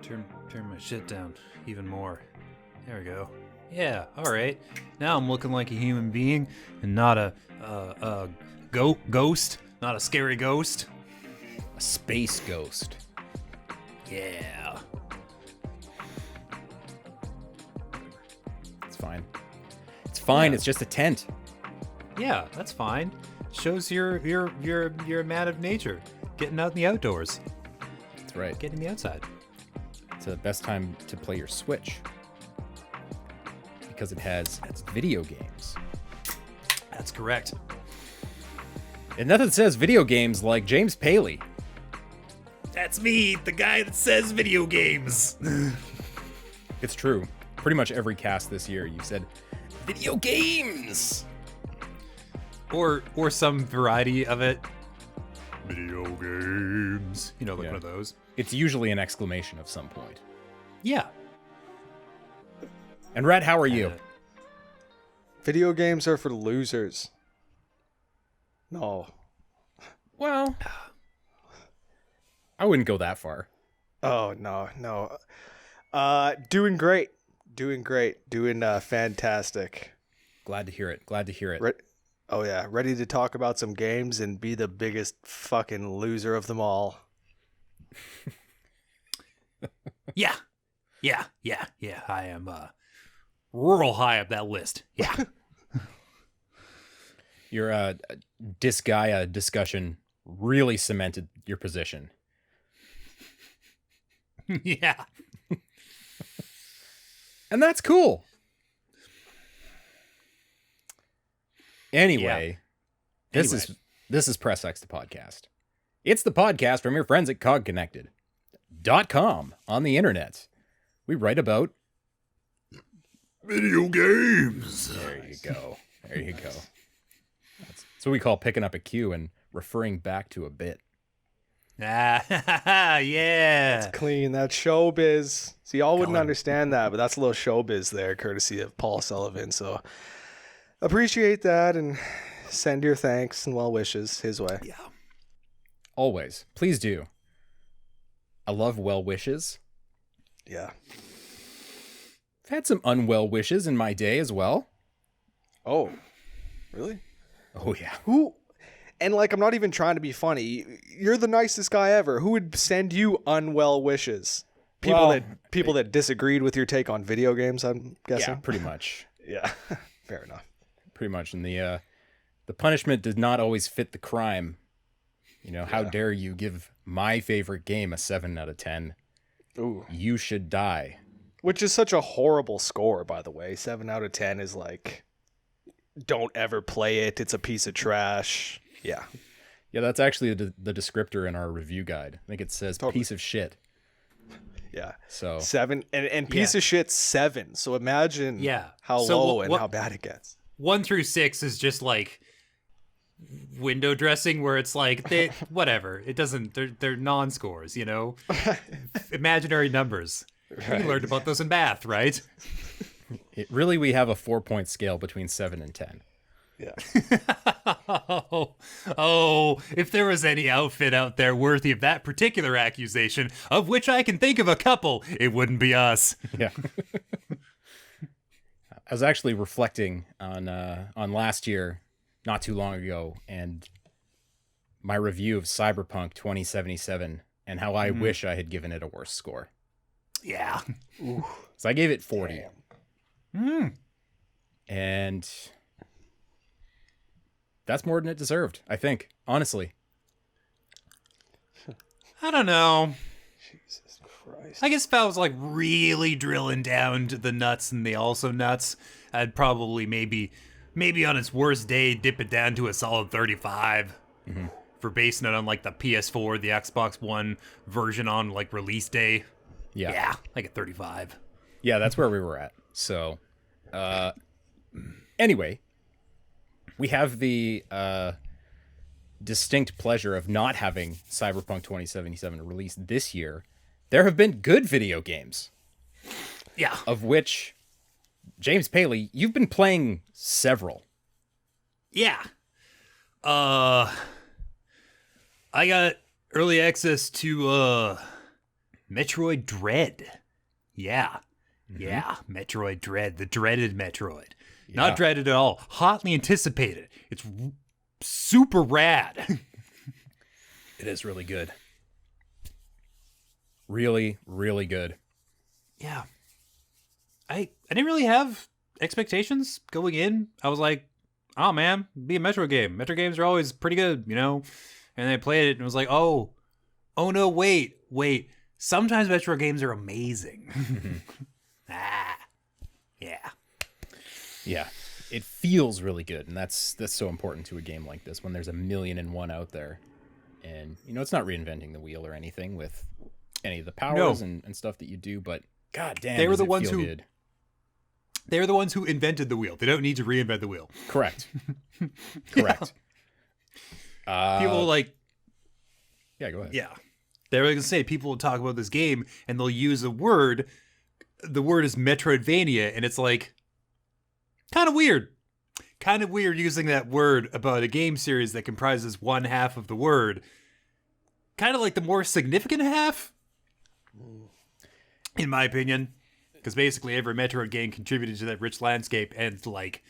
Turn my shit down even more. There we go. Yeah, alright. Now I'm looking like a human being and not a ghost. Not a scary ghost. A space ghost. Yeah. It's fine. It's fine. Yeah. It's just a tent. Yeah, that's fine. Shows you're a man of nature. Getting out in the outdoors. That's right. Getting in the outside. It's the best time to play your Switch. Because it has video games. That's correct. And nothing says video games like James Paley. That's me, the guy that says video games. It's true. Pretty much every cast this year, you said video games. or some variety of it. Video games. You know, like Yeah. one of those. It's usually an exclamation of some point. Yeah. And Red, how are you? Video games are for losers. No. Well, I wouldn't go that far. Oh, no. Doing great. Doing fantastic. Glad to hear it. Glad to hear it. Oh, yeah. Ready to talk about some games and be the biggest fucking loser of them all. Yeah. I am rural high up that list. Yeah. Your Disgaea discussion really cemented your position. Yeah. And that's cool. Anyway, this is Press X the podcast. It's the podcast from your friends at CogConnected.com on the internet. We write about Video games. There you go. That's what we call picking up a cue and referring back to a bit. Ah, yeah. It's clean. That's showbiz. See, y'all wouldn't Colin. understand that, but that's a little showbiz there, courtesy of Paul Sullivan. So appreciate that and send your thanks and well wishes his way. Yeah. Always. Please do. I love well wishes. Yeah. I've had some unwell wishes in my day as well. Oh, really? Oh, yeah. Who? And like, I'm not even trying to be funny. You're the nicest guy ever. Who would send you unwell wishes? People that disagreed with your take on video games, I'm guessing. Yeah, pretty much. Yeah. Fair enough. Pretty much. And the punishment does not always fit the crime. You know, how dare you give my favorite game a 7 out of 10? Ooh. You should die. Which is such a horrible score, by the way. 7 out of 10 is like, don't ever play it. It's a piece of trash. Yeah. Yeah, that's actually the descriptor in our review guide. I think it says Totally. piece of shit. Yeah. So 7 and piece of shit 7. So imagine how So low and how bad it gets. 1 through 6 is just like window dressing where it's like whatever. It doesn't they're non-scores, you know? Imaginary numbers. Right. We learned about those in math, right? we have a 4-point scale between 7 and 10. Yeah. Oh, if there was any outfit out there worthy of that particular accusation, of which I can think of a couple, it wouldn't be us. Yeah. I was actually reflecting on last year, not too long ago, and my review of Cyberpunk 2077 and how I wish I had given it a worse score. Yeah. So I gave it 40. Damn. And that's more than it deserved, I think, honestly. I don't know. Jesus Christ. I guess if I was like really drilling down to the nuts and the also nuts, I'd probably maybe on its worst day dip it down to a solid 35 for basing it on like the PS4, the Xbox One version on like release day. Yeah, like a 35. Yeah, that's where we were at. So, anyway, we have the distinct pleasure of not having Cyberpunk 2077 released this year. There have been good video games. Yeah. Of which, James Paley, you've been playing several. Yeah. I got early access to Metroid Dread. Yeah. Yeah, Metroid Dread, the dreaded Metroid. Not dreaded at all. Hotly anticipated. It's super rad. It is really good. Really, really good. Yeah. I didn't really have expectations going in. I was like, oh man, be a Metro game. Metro games are always pretty good, you know? And I played it and was like, oh no, wait. Sometimes Metro games are amazing. Yeah. Yeah. It feels really good, and that's so important to a game like this when there's 1,000,001 out there. And, you know, it's not reinventing the wheel or anything with any of the powers and stuff that you do, but god damn, They were does the it ones feel who good. They're the ones who invented the wheel. They don't need to reinvent the wheel. Correct. Correct. People like, yeah, go ahead. yeah. They were going to say, people will talk about this game and they'll use a word. The word is Metroidvania, and it's like, kind of weird. Kind of weird using that word about a game series that comprises one half of the word. Kind of like the more significant half, in my opinion. Because basically every Metroid game contributed to that rich landscape, and like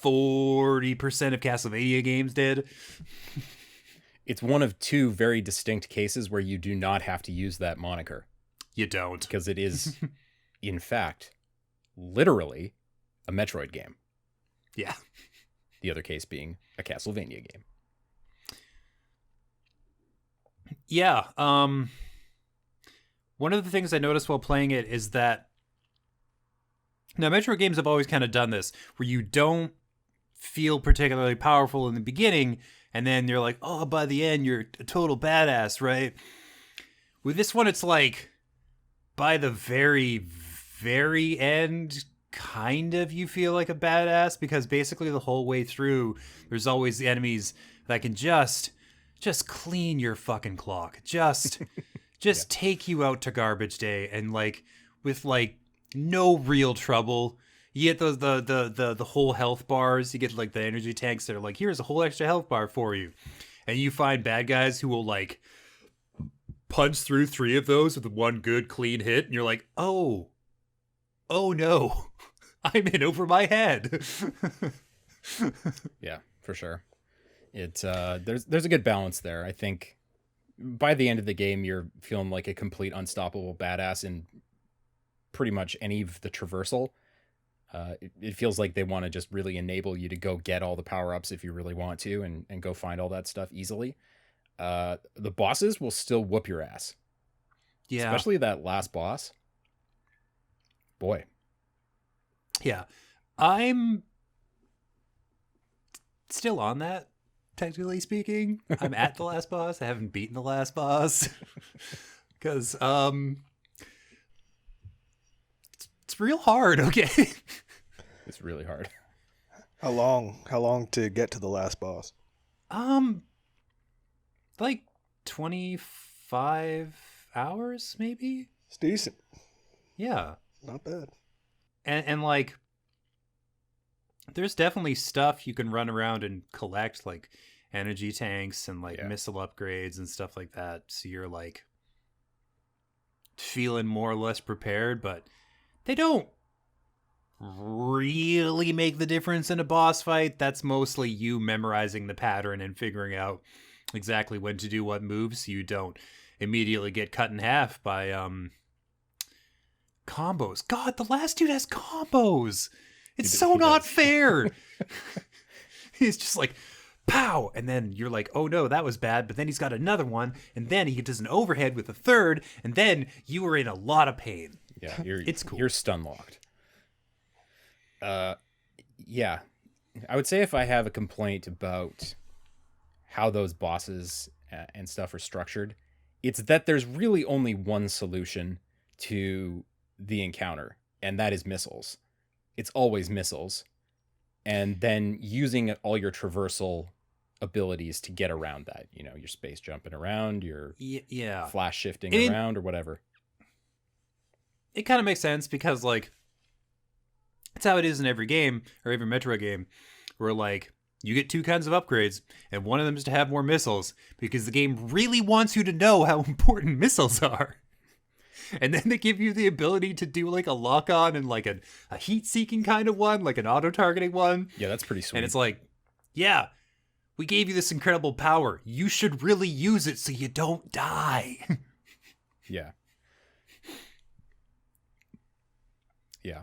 40% of Castlevania games did. It's one of two very distinct cases where you do not have to use that moniker. You don't. Because it is, in fact, literally a Metroid game. Yeah. The other case being a Castlevania game. Yeah. One of the things I noticed while playing it is that now Metroid games have always kind of done this, where you don't feel particularly powerful in the beginning, and then you're like, oh, by the end, you're a total badass, right? With this one, it's like, by the very, very end, kind of you feel like a badass, because basically the whole way through, there's always the enemies that can just clean your fucking clock. Just take you out to garbage day, and like, with like, no real trouble. You get the whole health bars. You get like the energy tanks that are like, here's a whole extra health bar for you. And you find bad guys who will like punch through 3 of those with one good clean hit. And you're like, oh no, I'm in over my head. Yeah, for sure. It there's a good balance there. I think by the end of the game, you're feeling like a complete unstoppable badass in pretty much any of the traversal. It feels like they want to just really enable you to go get all the power-ups if you really want to, and go find all that stuff easily. The bosses will still whoop your ass. Yeah. Especially that last boss. Boy. Yeah. I'm still on that, technically speaking. I'm at the last boss. I haven't beaten the last boss. Because, it's real hard, okay? It's really hard. How long to get to the last boss? Like 25 hours, maybe? It's decent. Yeah. Not bad. And like, there's definitely stuff you can run around and collect, like energy tanks and like missile upgrades and stuff like that. So you're like feeling more or less prepared, but they don't really make the difference in a boss fight. That's mostly you memorizing the pattern and figuring out exactly when to do what moves so you don't immediately get cut in half by combos. God, the last dude has combos. It's so not fair. He's just like, pow, and then you're like, oh no, that was bad, but then he's got another one, and then he does an overhead with a third, and then you are in a lot of pain. Yeah, it's cool. You're stun locked. Yeah. I would say if I have a complaint about how those bosses and stuff are structured, it's that there's really only one solution to the encounter, and that is missiles. It's always missiles. And then using all your traversal abilities to get around that, you know, your space jumping around, your flash shifting around or whatever. It kind of makes sense because, like, it's how it is in every game, or every Metro game, where, like, you get 2 kinds of upgrades, and one of them is to have more missiles, because the game really wants you to know how important missiles are. And then they give you the ability to do like a lock on and like a heat seeking kind of one, like an auto targeting one. Yeah, that's pretty sweet. And it's like, yeah, we gave you this incredible power. You should really use it so you don't die. Yeah. Yeah.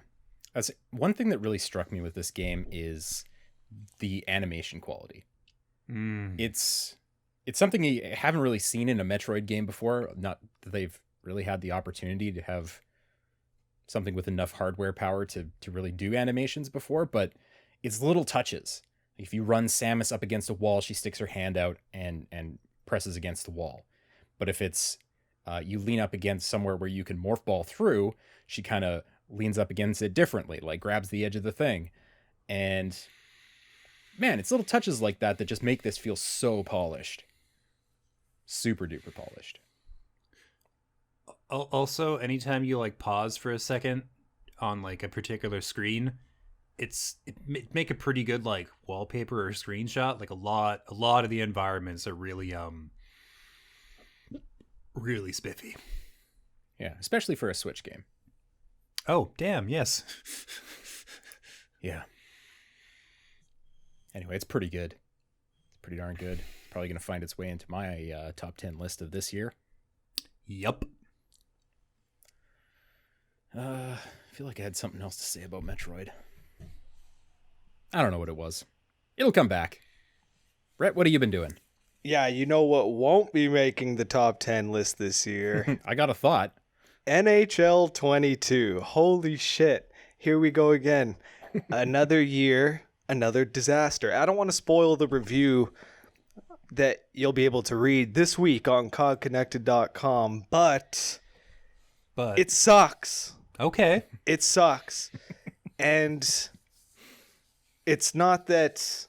That's one thing that really struck me with this game is the animation quality. It's something you haven't really seen in a Metroid game before. Not that they've really had the opportunity to have something with enough hardware power to really do animations before, but it's little touches. If you run Samus up against a wall, she sticks her hand out and presses against the wall. But if it's you lean up against somewhere where you can morph ball through, she kind of leans up against it differently, like grabs the edge of the thing. And man, it's little touches like that that just make this feel so polished. Super duper polished. Also, anytime you like pause for a second on like a particular screen, it make a pretty good like wallpaper or screenshot. Like a lot of the environments are really really spiffy. Yeah, especially for a Switch game. Oh, damn, yes. Yeah. Anyway, it's pretty good. It's pretty darn good. Probably going to find its way into my top 10 list of this year. Yup. I feel like I had something else to say about Metroid. I don't know what it was. It'll come back. Brett, what have you been doing? Yeah, you know what won't be making the top 10 list this year? I got a thought. NHL 22. Holy shit. Here we go again. Another year, another disaster. I don't want to spoil the review that you'll be able to read this week on cogconnected.com, but it sucks. Okay. It sucks. And it's not that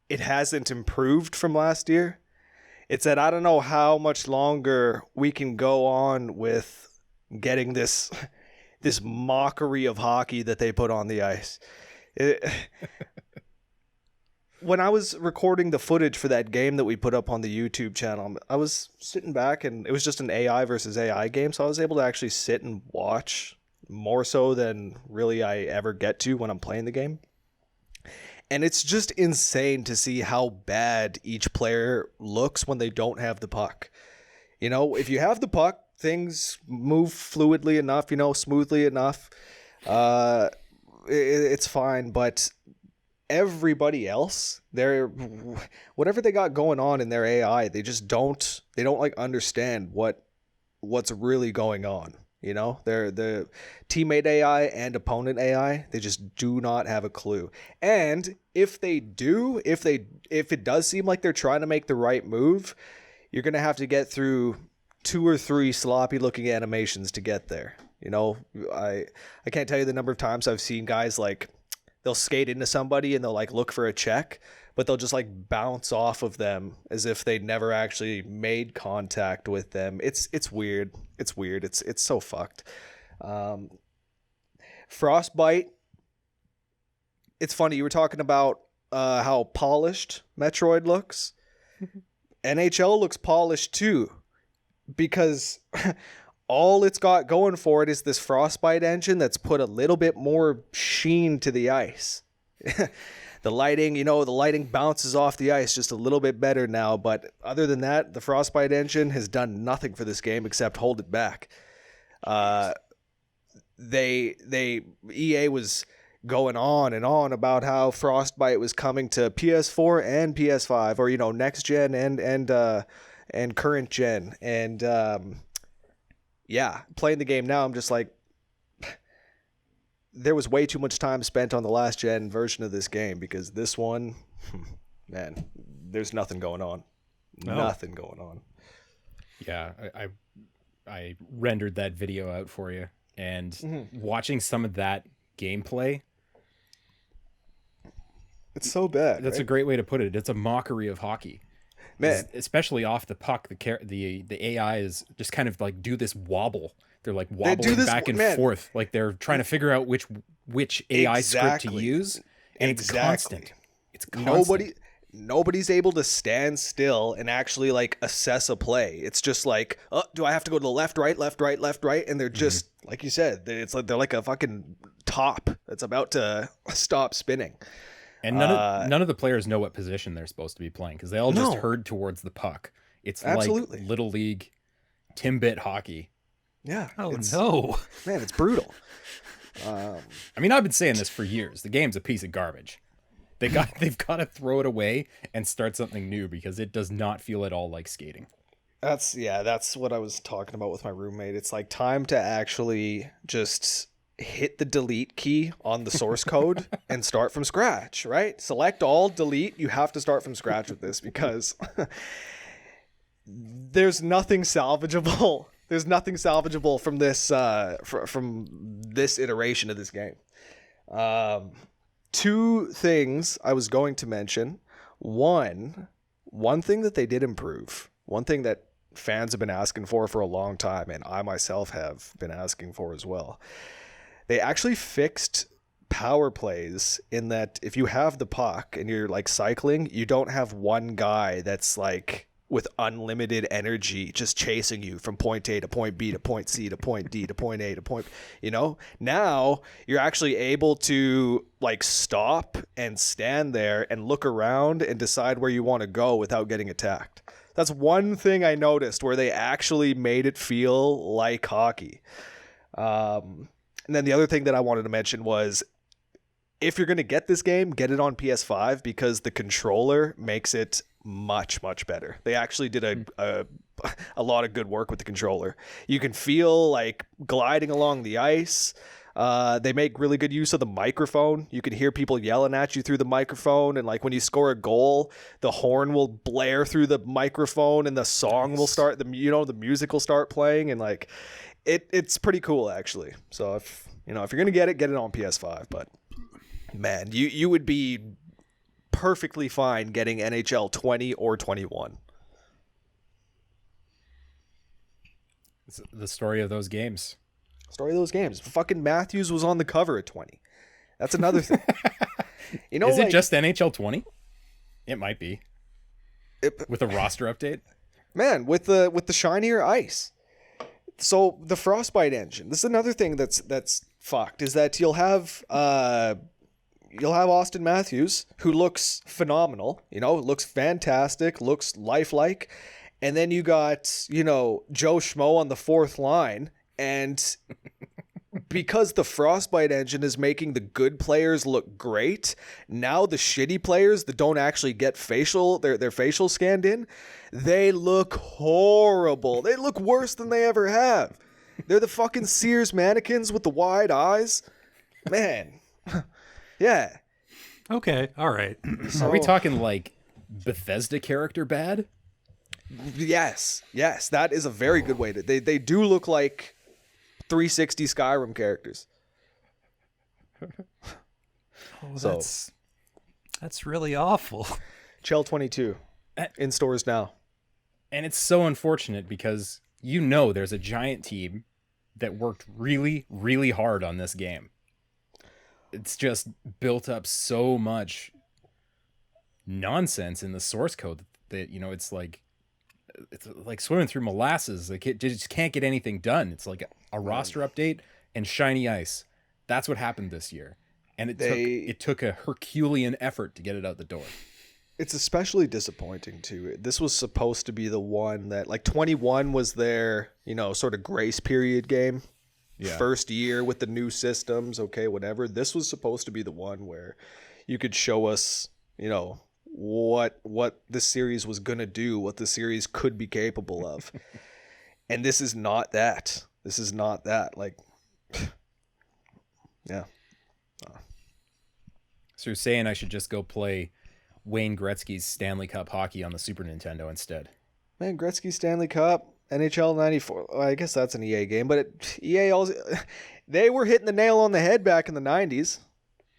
it hasn't improved from last year. It's that I don't know how much longer we can go on with getting this mockery of hockey that they put on the ice. When I was recording the footage for that game that we put up on the YouTube channel, I was sitting back and it was just an AI versus AI game, so I was able to actually sit and watch more so than really I ever get to when I'm playing the game. And it's just insane to see how bad each player looks when they don't have the puck. You know, if you have the puck, things move fluidly enough, smoothly enough. It's fine, but everybody else, whatever they got going on in their AI, they don't like understand what's really going on. They're the teammate AI and opponent AI. They just do not have a clue. And if they do, if it does seem like they're trying to make the right move, you're going to have to get through 2 or 3 sloppy looking animations to get there. I can't tell you the number of times I've seen guys like they'll skate into somebody and they'll like look for a check, but they'll just like bounce off of them as if they never actually made contact with them. It's weird. It's weird. It's so fucked. Frostbite. It's funny. You were talking about how polished Metroid looks. NHL looks polished too, because all it's got going for it is this Frostbite engine that's put a little bit more sheen to the ice. The lighting bounces off the ice just a little bit better now, but other than that, the Frostbite engine has done nothing for this game except hold it back. EA was going on and on about how Frostbite was coming to PS4 and PS5, or next gen and current gen, and playing the game now, I'm just like, there was way too much time spent on the last gen version of this game, because this one, man, there's nothing going on. No. Nothing going on. Yeah, I rendered that video out for you, and watching some of that gameplay, it's so bad. That's right? a great way to put it. It's a mockery of hockey. Man, especially off the puck, the AI is just kind of like do this wobble. They're like wobbling back and forth, like they're trying to figure out which AI script to use, and it's constant. It's constant. nobody's able to stand still and actually like assess a play. It's just like, oh, do I have to go to the left, right, left, right, left, right? And they're just like you said, it's like they're like a fucking top that's about to stop spinning. And none of the players know what position they're supposed to be playing because they all just herd towards the puck. It's Absolutely. like Little League Timbit hockey. Yeah. Oh no, Man, it's brutal. I mean, I've been saying this for years. The game's a piece of garbage. They've got to throw it away and start something new because it does not feel at all like skating. That's what I was talking about with my roommate. It's like time to actually just hit the delete key on the source code and start from scratch, right? Select all, delete. You have to start from scratch with this because there's nothing salvageable. There's nothing salvageable from this from this iteration of this game. Two things I was going to mention. One thing that they did improve, one thing that fans have been asking for a long time, and I myself have been asking for as well. They actually fixed power plays in that if you have the puck and you're like cycling, you don't have one guy that's like with unlimited energy just chasing you from point A to point B to point C to point D to point A to point, now you're actually able to like stop and stand there and look around and decide where you want to go without getting attacked. That's one thing I noticed where they actually made it feel like hockey. And then the other thing that I wanted to mention was if you're going to get this game, get it on PS5 because the controller makes it much, much better. They actually did a lot of good work with the controller. You can feel like gliding along the ice. They make really good use of the microphone. You can hear people yelling at you through the microphone. And like when you score a goal, the horn will blare through the microphone and the song will start, the music will start playing. And like, it's pretty cool actually. So if you're going to get it on PS5, but man, you would be perfectly fine getting NHL 20 or 21. It's the story of those games. Fucking Matthews was on the cover at 20. That's another thing. Is it just NHL 20? It might be. With a roster update? Man, with the shinier ice. So the Frostbite engine. This is another thing that's fucked. Is that you'll have Austin Matthews, who looks phenomenal. Looks fantastic. Looks lifelike. And then you got Joe Schmo on the fourth line, and because the Frostbite engine is making the good players look great, now the shitty players that don't actually get their facial scanned in, they look horrible. They look worse than they ever have. They're the fucking Sears mannequins with the wide eyes. Man. Yeah. Okay. All right. Are we talking like Bethesda character bad? Yes. That is a very good way to. They do look like 360 Skyrim characters. That's really awful. Chell 22 in stores now. And it's so unfortunate because there's a giant team that worked really, really hard on this game. It's just built up so much nonsense in the source code that it's like swimming through molasses. Like it just can't get anything done. It's like a roster update and shiny ice. That's what happened this year, and it took a Herculean effort to get it out the door. It's especially disappointing too. This was supposed to be the one that 21 was their sort of grace period game. Yeah. First year with the new systems, okay, whatever. This was supposed to be the one where you could show us, what the series was going to do, what the series could be capable of. And this is not that. Like, yeah. So you're saying I should just go play Wayne Gretzky's Stanley Cup hockey on the Super Nintendo instead? Man, Gretzky Stanley Cup, NHL 94. Well, I guess that's an EA game, but EA also, they were hitting the nail on the head back in the 90s.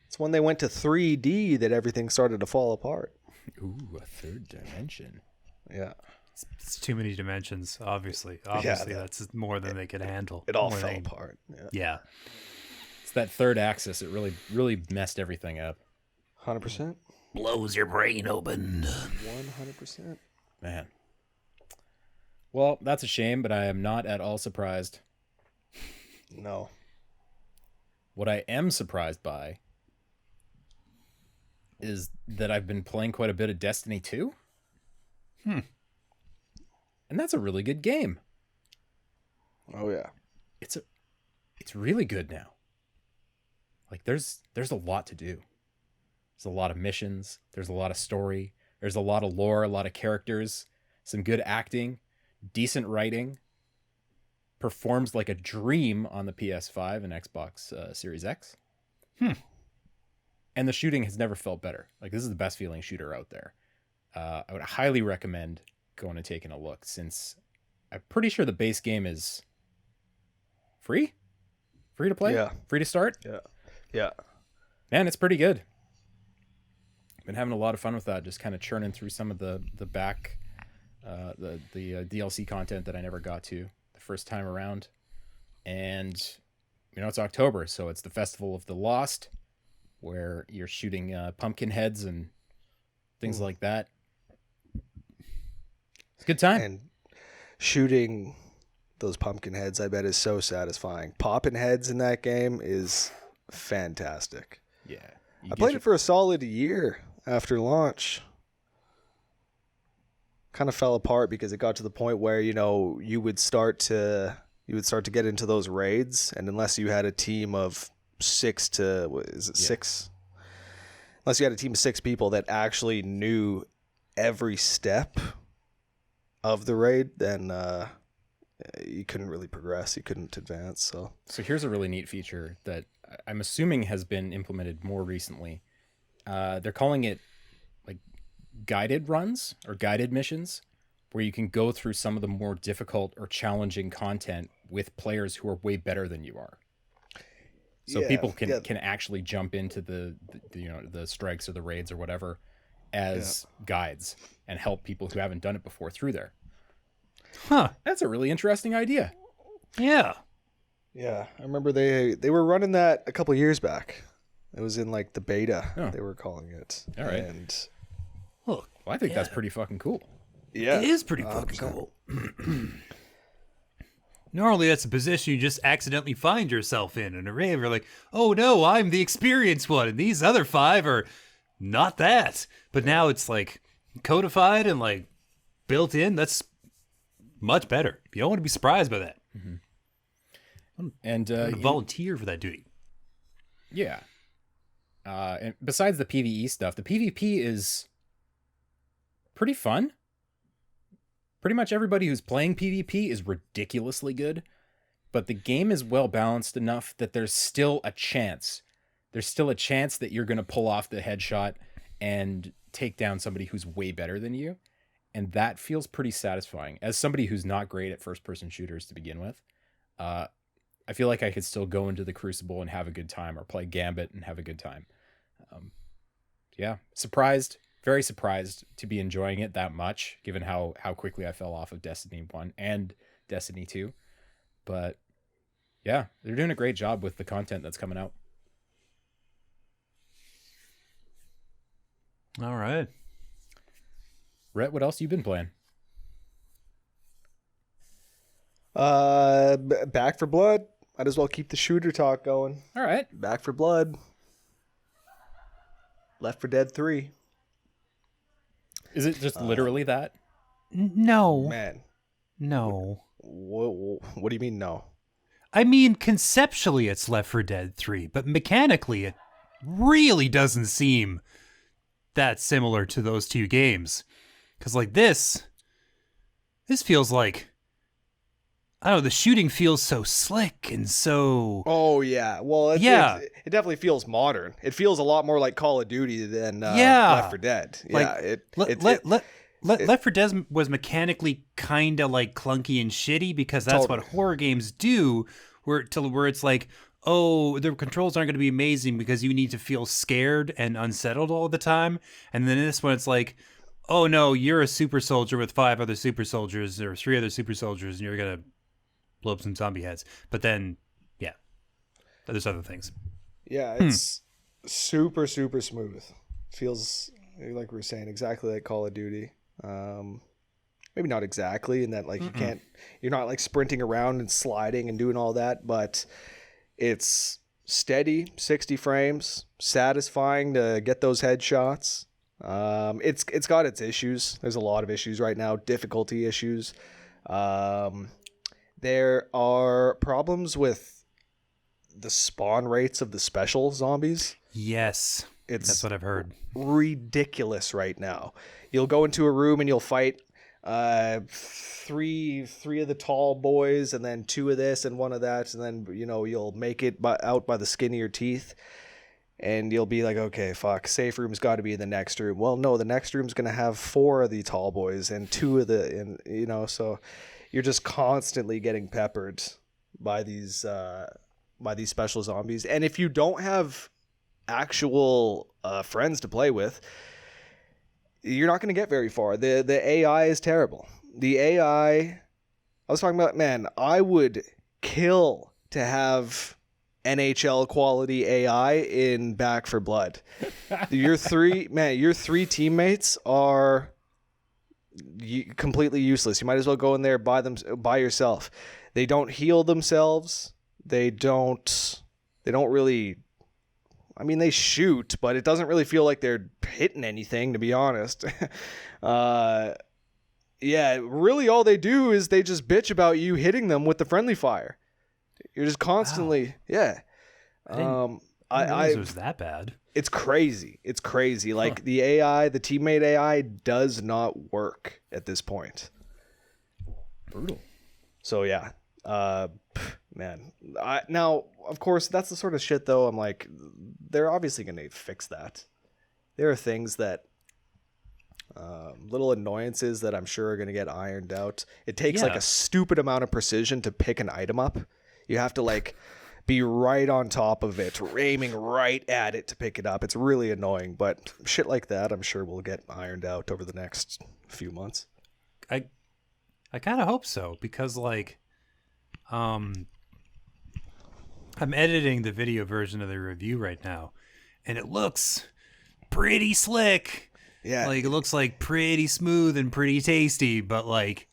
It's when they went to 3D that everything started to fall apart. Ooh, a third dimension. Yeah. It's too many dimensions, obviously. That's more than they could handle. It all fell apart. Yeah. It's that third axis. It really, really messed everything up. 100%. blows your brain open. 100%. Man. Well, that's a shame, but I am not at all surprised. No. What I am surprised by is that I've been playing quite a bit of Destiny 2. And that's a really good game. Oh yeah. It's really good now. Like there's a lot to do. There's a lot of missions, there's a lot of story, there's a lot of lore, a lot of characters, some good acting, decent writing. Performs like a dream on the PS5 and Xbox Series X. And the shooting has never felt better. Like this is the best feeling shooter out there. I would highly recommend going and taking a look, since I'm pretty sure the base game is free to play, free to start. Yeah. Man, it's pretty good. Been having a lot of fun with that, just kind of churning through some of the back the DLC content that I never got to the first time around. And it's October, so it's the Festival of the Lost, where you're shooting pumpkin heads and things like that. It's a good time. And shooting those pumpkin heads, I bet, is so satisfying. Popping heads in that game is fantastic. Yeah. I played it for a solid year after launch. Kind of fell apart because it got to the point where, you would start to get into those raids, and unless you had a team of 6 to, six? Unless you had a team of 6 people that actually knew every step of the raid, then you couldn't really progress. You couldn't advance. So here's a really neat feature that I'm assuming has been implemented more recently. They're calling it like guided runs or guided missions, where you can go through some of the more difficult or challenging content with players who are way better than you are. So people can actually jump into the strikes or the raids or whatever as guides and help people who haven't done it before through there. Huh. That's a really interesting idea. Yeah. Yeah, I remember they were running that a couple years back. It was in like the beta, they were calling it. All right. And Look, well, I think that's pretty fucking cool. yeah, it is pretty fucking cool. Normally, that's a position you just accidentally find yourself in a rave. You're like, oh no, I'm the experienced one, and these other 5 are not that. But now it's like codified and like built in. That's much better. You don't want to be surprised by that. And volunteer for that duty. Yeah. And besides the PvE stuff, the PvP is pretty fun. Pretty much everybody who's playing PvP is ridiculously good, but the game is well balanced enough that there's still a chance. There's still a chance that you're going to pull off the headshot and take down somebody who's way better than you. And that feels pretty satisfying. As somebody who's not great at first-person shooters to begin with, I feel like I could still go into the Crucible and have a good time, or play Gambit and have a good time. Very surprised to be enjoying it that much, given how quickly I fell off of Destiny 1 and Destiny 2. But yeah, they're doing a great job with the content that's coming out. All right. Rhett, what else you been playing? Back for Blood. Might as well keep the shooter talk going. All right. Back for Blood. Left 4 Dead 3. Is it just literally that? No. Man. No. What do you mean no? I mean, conceptually it's Left 4 Dead 3, but mechanically it really doesn't seem that similar to those 2 games. Because like this feels like, I don't know, the shooting feels so slick and so... Oh, yeah. Well, it definitely feels modern. It feels a lot more like Call of Duty than Left 4 Dead. Like, Left 4 Dead was mechanically kind of like clunky and shitty, because that's what horror games do, where it's like, oh, the controls aren't going to be amazing because you need to feel scared and unsettled all the time. And then this one, it's like, oh no, you're a super soldier with 5 other super soldiers or 3 other super soldiers, and you're going to blow up some zombie heads. But then, yeah, there's other things. Yeah, it's super, super smooth. Feels like we were saying, exactly like Call of Duty. Maybe not exactly in that like you're not like sprinting around and sliding and doing all that, but it's steady 60 frames, satisfying to get those headshots. It's got its issues. There's a lot of issues right now, difficulty issues. There are problems with the spawn rates of the special zombies. Yes, that's what I've heard. Ridiculous right now. You'll go into a room and you'll fight three of the tall boys and then two of this and one of that, and then you'll make it out by the skin of your teeth, and you'll be like, okay, fuck, safe room's got to be in the next room. Well, no, the next room's gonna have 4 of the tall boys and 2 of the, and so you're just constantly getting peppered by these special zombies. And if you don't have actual friends to play with, you're not going to get very far. The AI is terrible. The AI, I was talking about, man, I would kill to have NHL quality AI in Back 4 Blood. Your three teammates are completely useless. You might as well go in there by yourself. They don't heal themselves. They don't really, I mean, they shoot, but it doesn't really feel like they're hitting anything, to be honest. Yeah, really all they do is they just bitch about you hitting them with the friendly fire. You're just constantly, yeah. I didn't realize it was that bad. It's crazy. It's crazy. Like the AI, the teammate AI does not work at this point. Brutal. So yeah, man. Now, of course, that's the sort of shit, though. I'm like, they're obviously going to fix that. There are things that, little annoyances that I'm sure are going to get ironed out. It takes like a stupid amount of precision to pick an item up. You have to like be right on top of it, aiming right at it to pick it up. It's really annoying, but shit like that, I'm sure will get ironed out over the next few months. I kind of hope so, because like, I'm editing the video version of the review right now, and it looks pretty slick. Yeah. Like, it looks like pretty smooth and pretty tasty, but like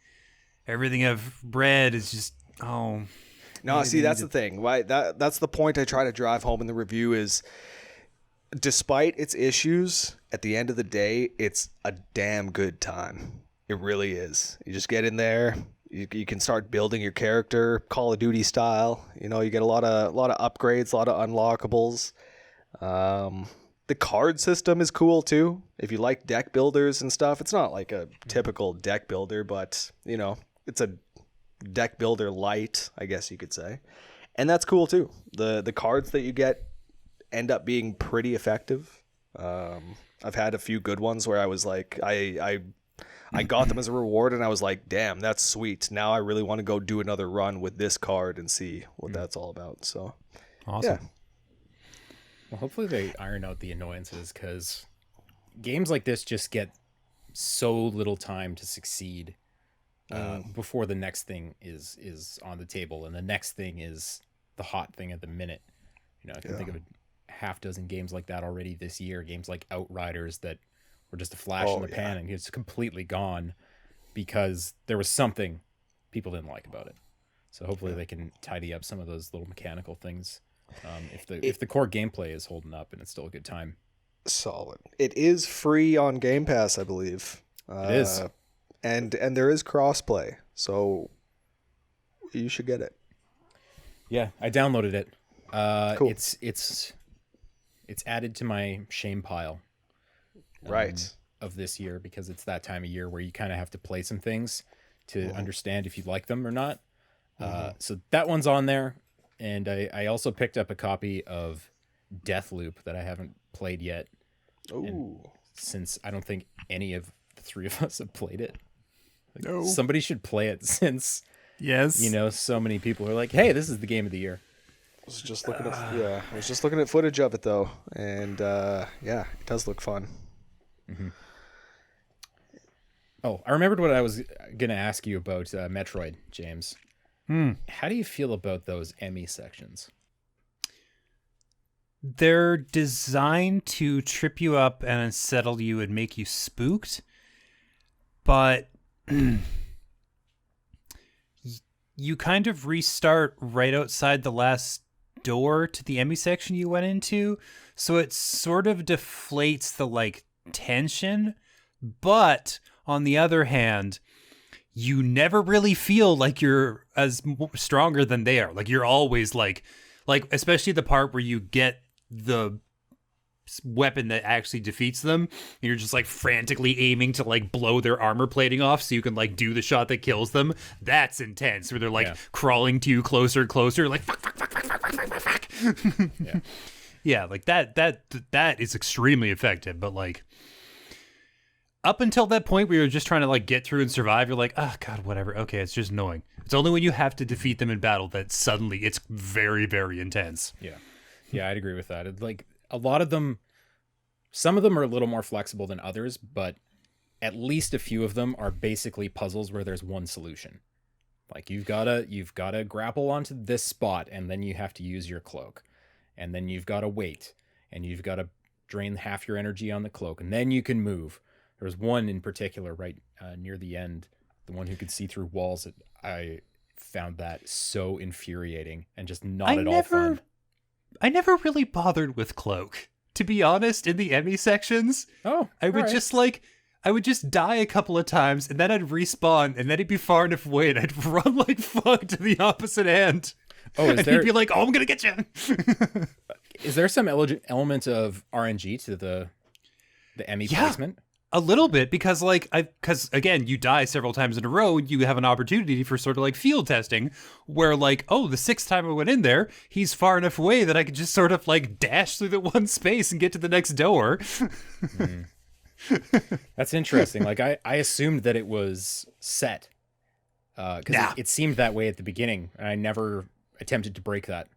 everything I've read is just, no, see, that's the thing. Why that's the point I try to drive home in the review is, despite its issues, at the end of the day, it's a damn good time. It really is. You just get in there. You can start building your character, Call of Duty style. You get a lot of upgrades, a lot of unlockables. The card system is cool too. If you like deck builders and stuff, it's not like a typical deck builder, but it's a deck builder light, I guess you could say, and that's cool too. The cards that you get end up being pretty effective. I've had a few good ones where I was like, I got them as a reward, and I was like, damn, that's sweet. Now I really want to go do another run with this card and see what that's all about. So, awesome. Yeah. Well, hopefully they iron out the annoyances, because games like this just get so little time to succeed before the next thing is on the table, and the next thing is the hot thing at the minute. I can think of a half dozen games like that already this year. Games like Outriders that were just a flash in the pan, and it's completely gone because there was something people didn't like about it. So hopefully they can tidy up some of those little mechanical things. If the core gameplay is holding up and it's still a good time. Solid. It is free on Game Pass, I believe. It is. And there is crossplay, so you should get it. Yeah, I downloaded it. Cool. It's added to my shame pile. Right. Of this year, because it's that time of year where you kind of have to play some things to understand if you like them or not. So that one's on there. And I also picked up a copy of Deathloop that I haven't played yet. Ooh. Since I don't think any of the three of us have played it. No. Somebody should play it, since Yes. so many people are like, hey, this is the game of the year. I was just looking at footage of it though, and it does look fun. Mm-hmm. Oh, I remembered what I was gonna ask you about Metroid, James. How do you feel about those Emmy sections? they're designed to trip you up and unsettle you and make you spooked, but you kind of restart right outside the last door to the Emmy section you went into, so it sort of deflates the like tension, but on the other hand, you never really feel like you're as stronger than they are. Like you're always like especially the part where you get the weapon that actually defeats them, and you're just like frantically aiming to like blow their armor plating off so you can like do the shot that kills them. That's intense, where they're like crawling to you closer and closer, like fuck. Yeah. Yeah, like that is extremely effective, but like up until that point where you're just trying to like get through and survive, you're like, oh god, whatever. Okay, it's just annoying. It's only when you have to defeat them in battle that suddenly it's very, very intense. Yeah. Yeah, I'd agree with that. It's like a lot of them, some of them are a little more flexible than others, but at least a few of them are basically puzzles where there's one solution. Like you've gotta grapple onto this spot, and then you have to use your cloak, and then you've got to wait, and you've got to drain half your energy on the cloak, and then you can move. There was one in particular right near the end, the one who could see through walls. That I found that so infuriating and just not at all fun. I never really bothered with cloak, to be honest. In the Emmy sections, I would just die a couple of times, and then I'd respawn, and then it'd be far enough away, and I'd run like fuck to the opposite end. Oh, and he'd be like, "Oh, I'm gonna get you." Is there some element of RNG to the Emmy placement? A little bit, because again, you die several times in a row, and you have an opportunity for sort of like field testing, where like, oh, the sixth time I went in there, he's far enough away that I could just sort of like dash through the one space and get to the next door. That's interesting. Like I assumed that it was set, because it seemed that way at the beginning, and I never attempted to break that.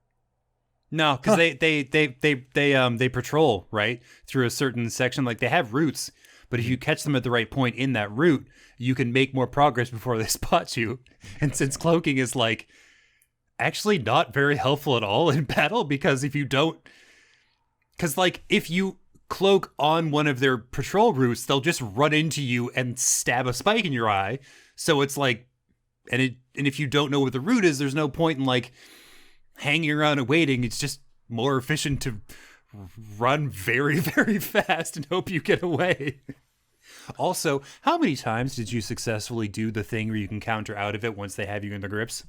No, because they patrol right through a certain section. Like they have routes. But if you catch them at the right point in that route, you can make more progress before they spot you. And since cloaking is like actually not very helpful at all in battle, because if you cloak on one of their patrol routes, they'll just run into you and stab a spike in your eye. So it's like, and if you don't know what the route is, there's no point in like hanging around and waiting. It's just more efficient to run very, very fast and hope you get away. Also, how many times did you successfully do the thing where you can counter out of it once they have you in the grips?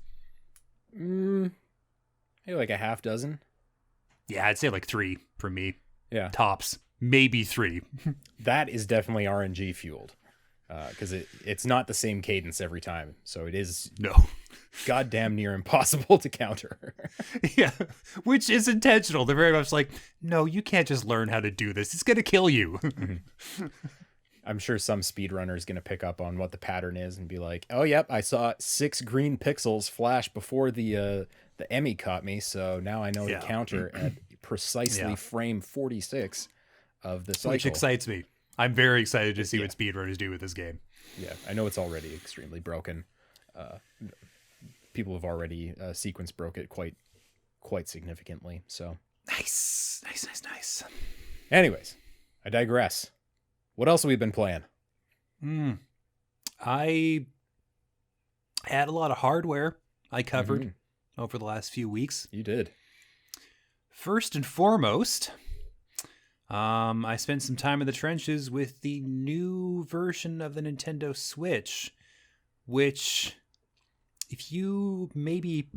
Maybe like a half dozen. Yeah, I'd say like 3 for me. Yeah. Tops. Maybe 3. That is definitely RNG fueled. Because it's not the same cadence every time. So it is goddamn near impossible to counter. Yeah, which is intentional. They're very much like, no, you can't just learn how to do this. It's going to kill you. I'm sure some speedrunner is going to pick up on what the pattern is and be like, oh, yep, I saw 6 green pixels flash before the Emmy caught me. So now I know to counter at precisely frame 46 of the cycle. Which excites me. I'm very excited to see what speedrunners do with this game. Yeah, I know it's already extremely broken. People have already sequence broke it quite significantly. So nice. Anyways, I digress. What else have we been playing? I had a lot of hardware I covered over the last few weeks. You did. First and foremost, I spent some time in the trenches with the new version of the Nintendo Switch, which, if you maybe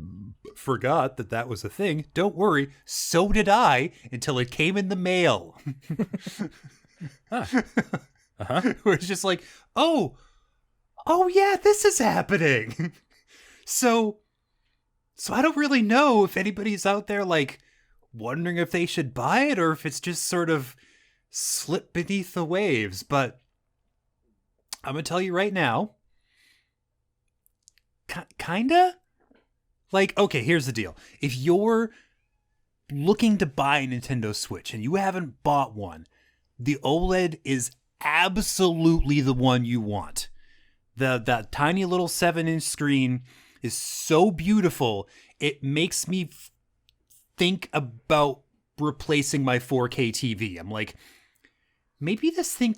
forgot that was a thing, don't worry, so did I until it came in the mail. Where it's just like, oh yeah, this is happening. So I don't really know if anybody's out there like wondering if they should buy it or if it's just sort of slipped beneath the waves. But I'm gonna tell you right now, kinda like, okay, here's the deal. If you're looking to buy a Nintendo Switch and you haven't bought one, the OLED is absolutely the one you want. That tiny little 7-inch screen is so beautiful. It makes me think about replacing my 4K TV. I'm like, maybe this thing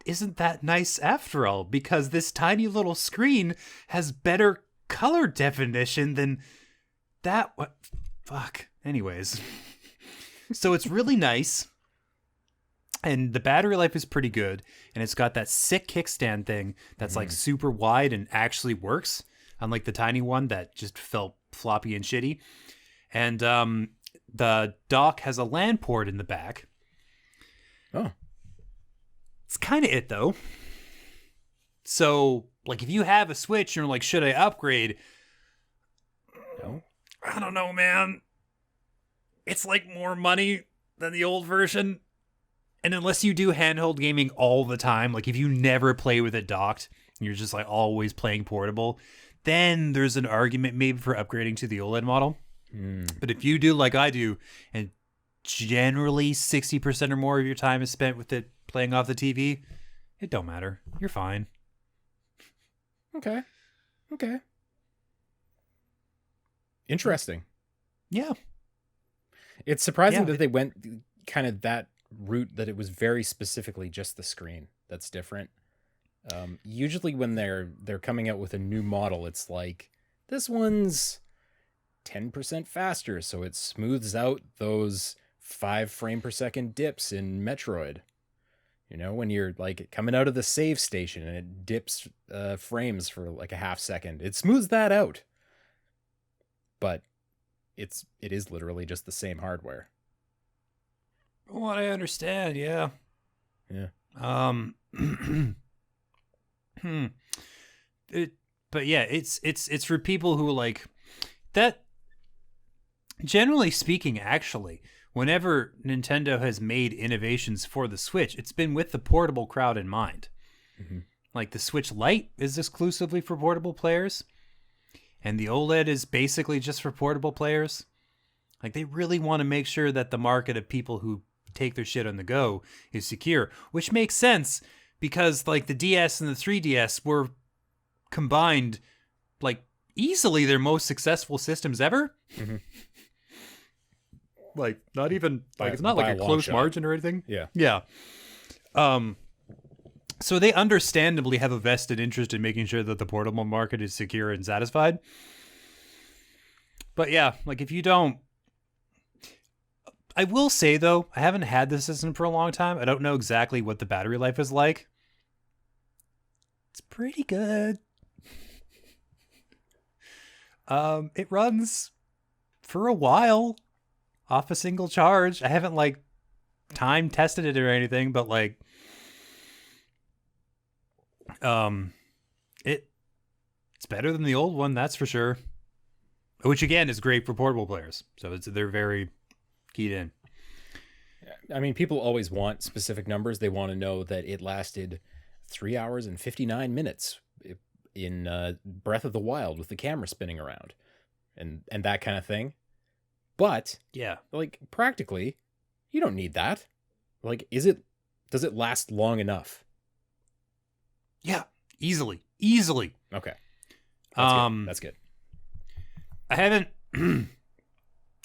isn't that nice after all, because this tiny little screen has better color definition than that. What? Fuck. Anyways. So it's really nice. And the battery life is pretty good. And it's got that sick kickstand thing that's like super wide and actually works, unlike the tiny one that just felt floppy and shitty. And the dock has a LAN port in the back. Oh. It's kind of it, though. So, like, if you have a Switch and you're like, should I upgrade? No. I don't know, man. It's like more money than the old version. And unless you do handheld gaming all the time, like if you never play with it docked, and you're just like always playing portable, then there's an argument maybe for upgrading to the OLED model. But if you do like I do, and generally 60% or more of your time is spent with it playing off the TV, it don't matter. You're fine. Okay. Interesting. Yeah. It's surprising Yeah. that they went kind of that route, that it was very specifically just the screen that's different. Usually when they're coming out with a new model, it's like, this one's 10% faster, so it smooths out those 5 frame per second dips in Metroid. You know, when you're like coming out of the save station and it dips frames for like a half second, it smooths that out. But it is literally just the same hardware. From what I understand, yeah. Yeah. But yeah, it's for people who like that. Generally speaking, actually, whenever Nintendo has made innovations for the Switch, it's been with the portable crowd in mind. Mm-hmm. Like the Switch Lite is exclusively for portable players, and the OLED is basically just for portable players. Like they really want to make sure that the market of people who take their shit on the go is secure, which makes sense because like the DS and the 3DS were combined like easily their most successful systems ever. Mm-hmm. Like not even like it's not by like a a long close shot. margin or anything. Yeah. So they understandably have a vested interest in making sure that the portable market is secure and satisfied. But yeah, like if you don't, I will say though, I haven't had this system for a long time. I don't know exactly what the battery life is like. It's pretty good. It runs for a while off a single charge. I haven't like time tested it or anything, but like it's better than the old one, that's for sure. Which again is great for portable players. So they're very keyed in. I mean, people always want specific numbers. They want to know that it lasted 3 hours and 59 minutes in Breath of the Wild with the camera spinning around and that kind of thing. But Yeah. like practically, you don't need that. Like, does it last long enough? Yeah. Easily. Okay. That's good. I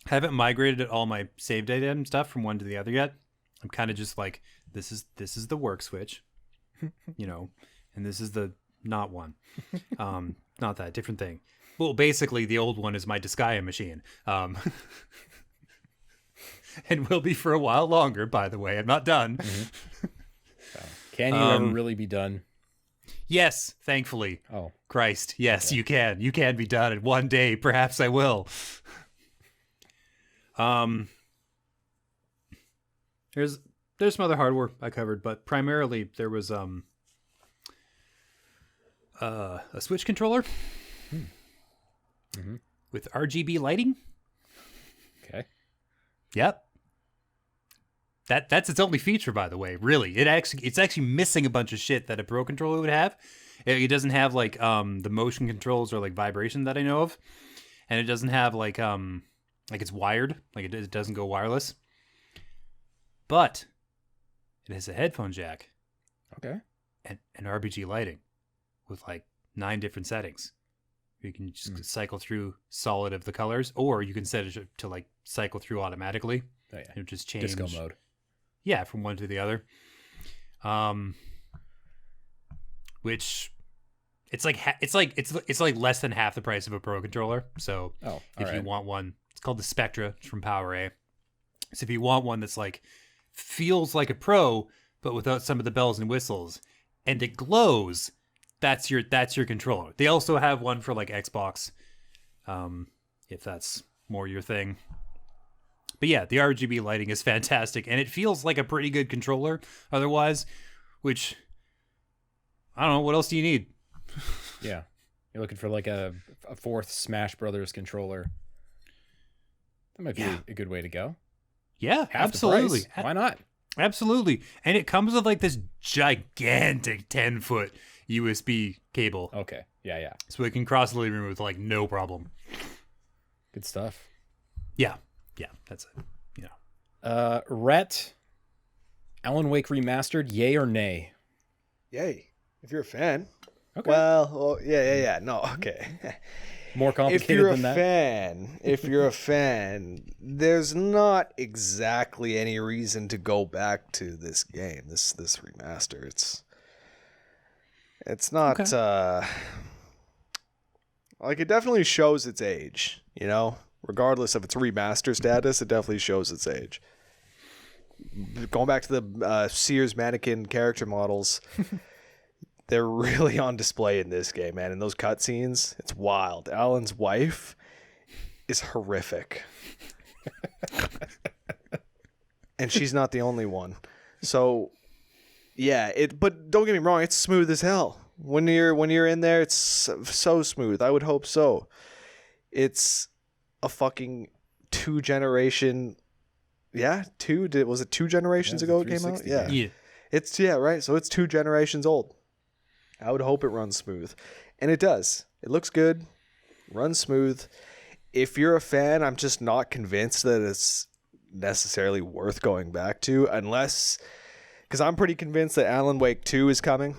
haven't migrated all my save data and stuff from one to the other yet. I'm kind of just like, this is the work Switch, you know, and this is the not one. Not that, different thing. Well, basically the old one is my Disgaea machine. And will be for a while longer, by the way. I'm not done. Mm-hmm. Can you ever really be done? Yes, thankfully. Oh, Christ, yes, you can. You can be done, and one day, perhaps I will. There's some other hardware I covered, but primarily there was a Switch controller Mm-hmm. with RGB lighting. okay. Yep. That's its only feature, by the way. Really, it's actually missing a bunch of shit that a Pro controller would have. It doesn't have like the motion controls or like vibration that I know of, and it doesn't have like it's wired, like it doesn't go wireless. But it has a headphone jack Okay. and RGB lighting with like 9 different settings. You can just cycle through solid of the colors, or you can set it to like cycle through automatically. Oh yeah. It'll just change. Disco mode. Yeah, from one to the other. Which it's like less than half the price of a Pro controller. So if you want one, it's called the Spectra. It's from PowerA. So if you want one that's like feels like a Pro but without some of the bells and whistles, and it glows, that's your controller. They also have one for like Xbox, if that's more your thing. But yeah, the RGB lighting is fantastic, and it feels like a pretty good controller otherwise, which, I don't know, what else do you need? Yeah. You're looking for like a fourth Smash Brothers controller. That might be a good way to go. Yeah, Half absolutely. the price. Why not? Absolutely. And it comes with like this gigantic 10-foot USB cable. Okay. Yeah. So it can cross the living room with like no problem. Good stuff. Yeah, that's it. Rhett, Alan Wake Remastered, yay or nay? Yay. If you're a fan. Okay. Well, yeah. No, okay. More complicated than that. If you're a fan, there's not exactly any reason to go back to this game, this remaster. It's not like, it definitely shows its age, you know? Regardless of its remaster status, it definitely shows its age. Going back to the Sears mannequin character models, they're really on display in this game, man. In those cutscenes, it's wild. Alan's wife is horrific. And she's not the only one. So, yeah, but don't get me wrong, it's smooth as hell. When you're in there, it's so smooth. I would hope so. It's a fucking 2-generation. Yeah, was it 2 generations ago it came out? Yeah. It's right. So it's 2 generations old. I would hope it runs smooth. And it does. It looks good. Runs smooth. If you're a fan, I'm just not convinced that it's necessarily worth going back to, unless, because I'm pretty convinced that Alan Wake 2 is coming.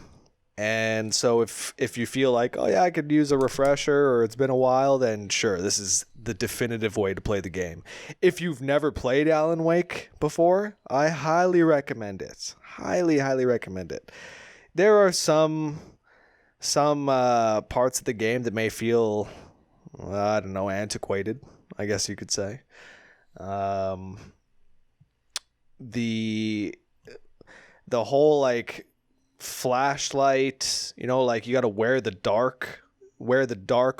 And so if you feel like, oh yeah, I could use a refresher, or it's been a while, then sure, this is the definitive way to play the game. If you've never played Alan Wake before, I highly recommend it. Highly recommend it. There are some parts of the game that may feel, I don't know, antiquated, I guess you could say. The whole like flashlight, you know, like you got to wear the dark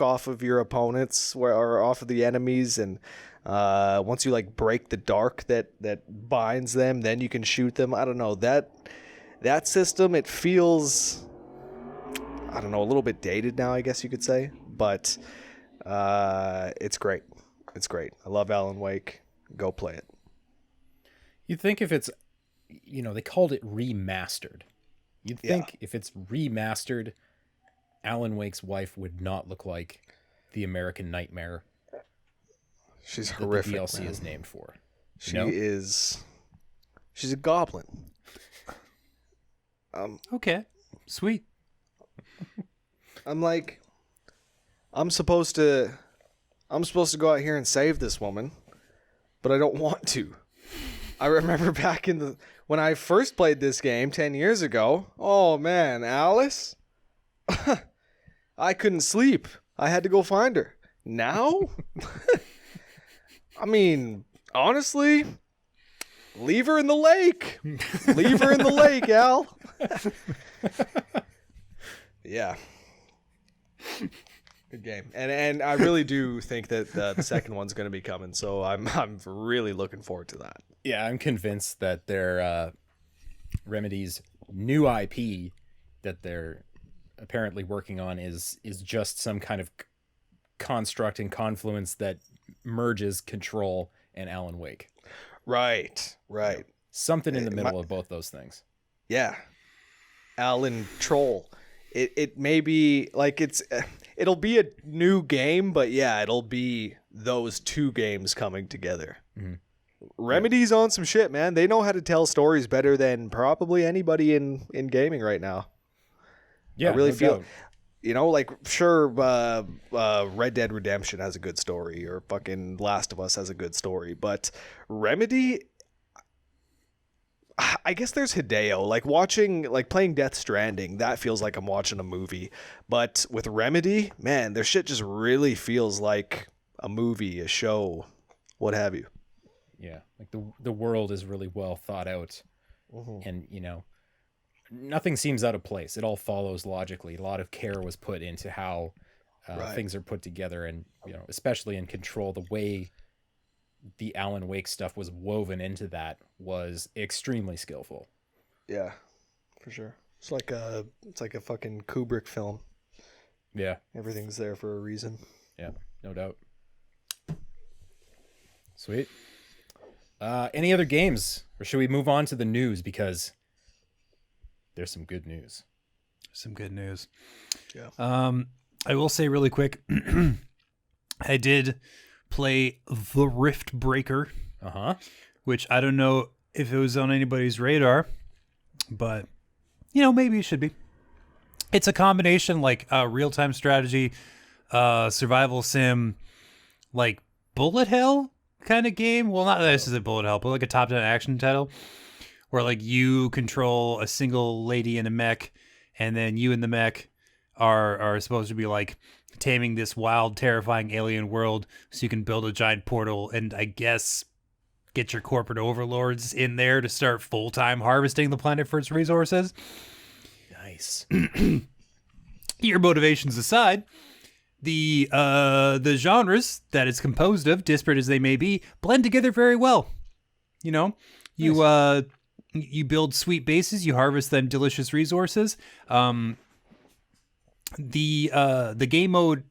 off of your opponents, or off of the enemies, and once you like break the dark that binds them, then you can shoot them. I don't know, that system, it feels, I don't know, a little bit dated now, I guess you could say, but it's great. I love Alan Wake. Go play it. You'd think if it's, you know, they called it remastered. You'd think if it's remastered, Alan Wake's wife would not look like the American Nightmare. She's horrific. The DLC man. is named for. She's a goblin. Okay, sweet. I'm like, I'm supposed to go out here and save this woman, but I don't want to. I remember back when I first played this game 10 years ago. Oh man, Alice. I couldn't sleep. I had to go find her. Now? I mean, honestly, leave her in the lake. Leave her in the lake, Al. Yeah. Good game. And I really do think that the second one's going to be coming, so I'm really looking forward to that. Yeah, I'm convinced that their Remedy's new IP that they're apparently working on is just some kind of construct and confluence that merges Control and Alan Wake. Right. Something in the middle of both those things. Yeah. Alan Troll. It may be like it'll be a new game, but yeah, it'll be those 2 games coming together. Mm-hmm. Remedy's on some shit, man. They know how to tell stories better than probably anybody in gaming right now. Yeah, I really feel. doubt. You know, like sure, Red Dead Redemption has a good story, or fucking Last of Us has a good story, but Remedy, I guess there's Hideo. Like playing Death Stranding, that feels like I'm watching a movie. But with Remedy, man, their shit just really feels like a movie, a show, what have you. Yeah, like the world is really well thought out, and nothing seems out of place. It all follows logically. A lot of care was put into how things are put together, and especially in Control, the way the Alan Wake stuff was woven into that was extremely skillful. Yeah, for sure. It's like a fucking Kubrick film. Yeah, Everything's there for a reason. yeah, no doubt. Sweet. Any other games, or should we move on to the news, because there's some good news. Some good news. Yeah. I will say really quick, I did play The Rift Breaker, which I don't know if it was on anybody's radar, but maybe it should be. It's a combination like real-time strategy, survival sim, like bullet hell kind of game. Well, not necessarily bullet hell, but like a top-down action title where like you control a single lady in a mech, and then you and the mech are supposed to be like taming this wild, terrifying alien world so you can build a giant portal and I guess get your corporate overlords in there to start full-time harvesting the planet for its resources. Nice. Your motivations aside, the genres that it's composed of, disparate as they may be, blend together very well. Nice. You build sweet bases, you harvest them delicious resources. The game mode,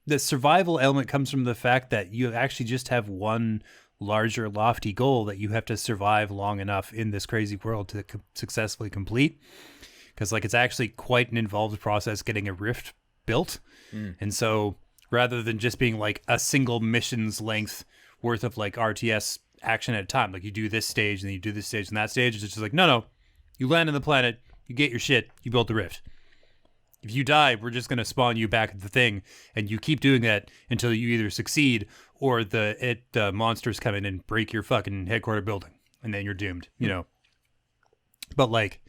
the survival element comes from the fact that you actually just have one larger lofty goal that you have to survive long enough in this crazy world to successfully complete. Because like it's actually quite an involved process getting a rift built. And so rather than just being like a single mission's length worth of like RTS action at a time, like you do this stage and then you do this stage and that stage, it's just like, no, you land on the planet, you get your shit, you build the rift. If you die, we're just going to spawn you back at the thing, and you keep doing that until you either succeed or the monsters come in and break your fucking headquarter building, and then you're doomed, But like,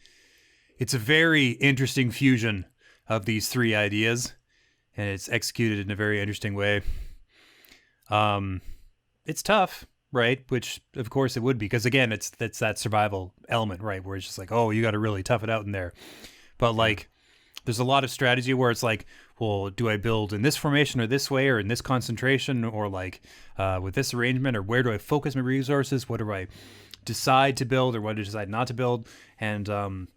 it's a very interesting fusion of these three ideas, and it's executed in a very interesting way. It's tough, right? Which of course it would be, because again, it's that survival element, right? Where it's just like, oh, you got to really tough it out in there. But like, there's a lot of strategy where it's like, well, do I build in this formation or this way or in this concentration or like with this arrangement, or where do I focus my resources? What do I decide to build or what do I decide not to build? And a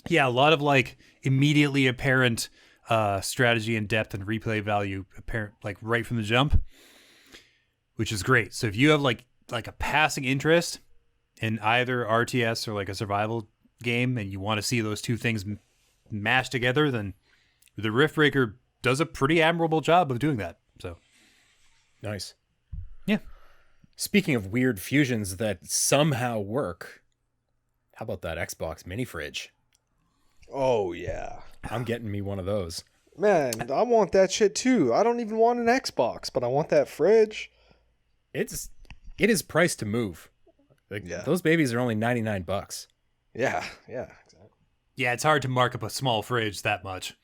lot of like immediately apparent strategy and depth and replay value apparent like right from the jump, which is great. So if you have like a passing interest in either RTS or like a survival game and you want to see those two things mashed together, then the Riftbreaker does a pretty admirable job of doing that. So nice. Yeah. Speaking of weird fusions that somehow work, how about that Xbox mini fridge? Oh yeah, I'm getting me one of those. Man, I want that shit too. I don't even want an Xbox, but I want that fridge. It is priced to move. Like, those babies are only $99. Yeah, exactly. Yeah, it's hard to mark up a small fridge that much.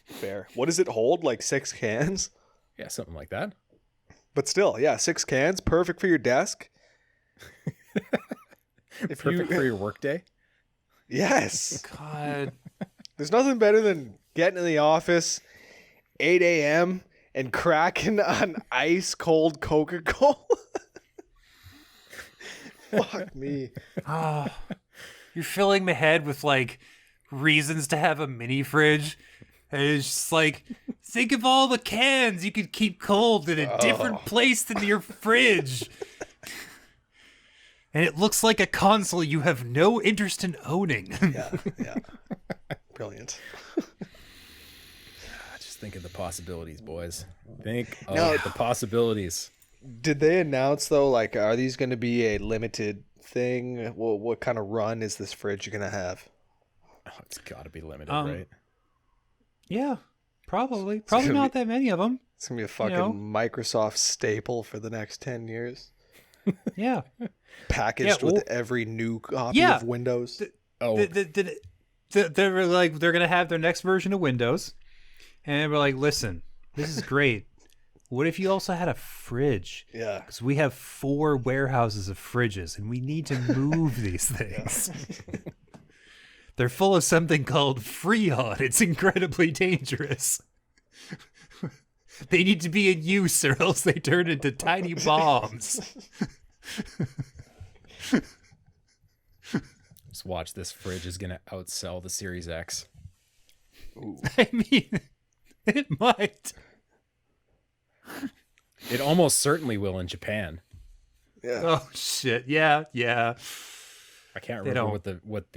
Fair. What does it hold? Like 6 cans? Yeah, something like that. But still, 6 cans, perfect for your desk. Perfect for your workday. Yes. God. There's nothing better than getting in the office 8 a.m. and cracking an ice cold Coca-Cola. Fuck me. Oh, you're filling my head with like reasons to have a mini fridge. And it's just like, think of all the cans you could keep cold in a different place than your fridge. And it looks like a console you have no interest in owning. Yeah. Brilliant. Just think of the possibilities, boys. Think of the possibilities. Did they announce though, like, are these going to be a limited thing? Well, what kind of run is this fridge going to have? Oh, it's got to be limited, right? Yeah, probably gonna not be- that many of them. It's gonna be a fucking know? Microsoft staple for the next 10 years. Yeah. Packaged Yeah, well- with every new copy Yeah. of Windows. Oh, They're like they're gonna have their next version of Windows, and we're like, listen, this is great. What if you also had a fridge? Yeah. Because we have 4 warehouses of fridges, and we need to move these things. They're full of something called Freon. It's incredibly dangerous. They need to be in use, or else they turn into tiny bombs. just watch, this fridge is gonna outsell the Series X. I mean, it might. It almost certainly will in Japan. Yeah. Oh shit! Yeah. I can't They remember don't. what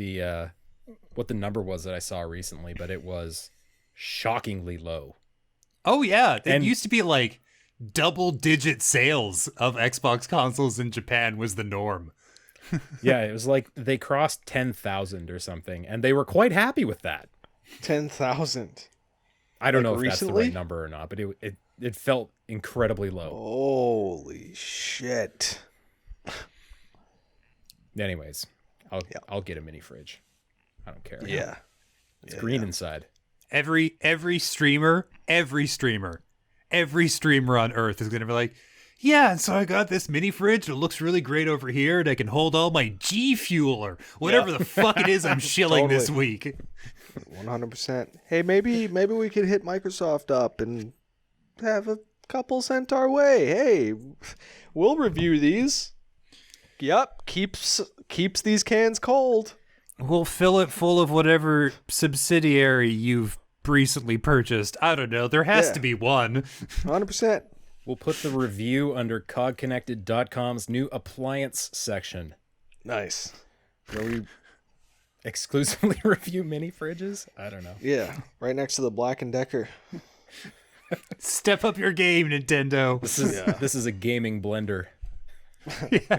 the number was that I saw recently, but it was shockingly low. Oh yeah, it And- used to be like double-digit sales of Xbox consoles in Japan was the norm. Yeah, it was like they crossed 10,000 or something, and they were quite happy with that. 10,000. I don't Like know if that's the recently? right number or not, but it felt incredibly low. Holy shit. Anyways, I'll get a mini fridge. I don't care. Yeah. It's green inside. Every streamer on Earth is gonna be like, yeah, and so I got this mini fridge. It looks really great over here, and I can hold all my G Fuel or whatever the fuck it is I'm shilling this Totally. week. 100%. Hey, maybe we could hit Microsoft up and have a couple sent our way. Hey, we'll review these. Yep, keeps these cans cold. We'll fill it full of whatever subsidiary you've recently purchased. I don't know. There has Yeah. to be one. 100%. We'll put the review under cogconnected.com's new appliance section, Nice. where we exclusively review mini fridges. I don't know. Yeah, right next to the Black & Decker. Step up your game, Nintendo. This is a gaming blender. Yeah.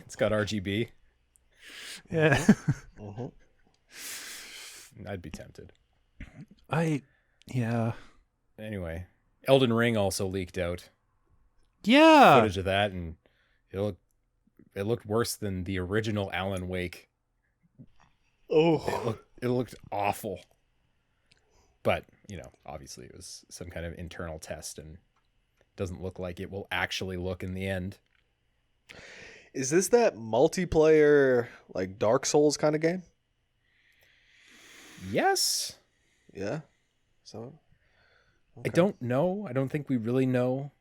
It's got RGB. Yeah. I'd be tempted. Yeah. Anyway, Elden Ring also leaked out Yeah. footage of that, and it looked worse than the original Alan Wake. Oh. It looked awful. But, obviously it was some kind of internal test, and doesn't look like it will actually look in the end. Is this that multiplayer, like Dark Souls kind of game? Yes. Yeah. So. I don't know. I don't think we really know.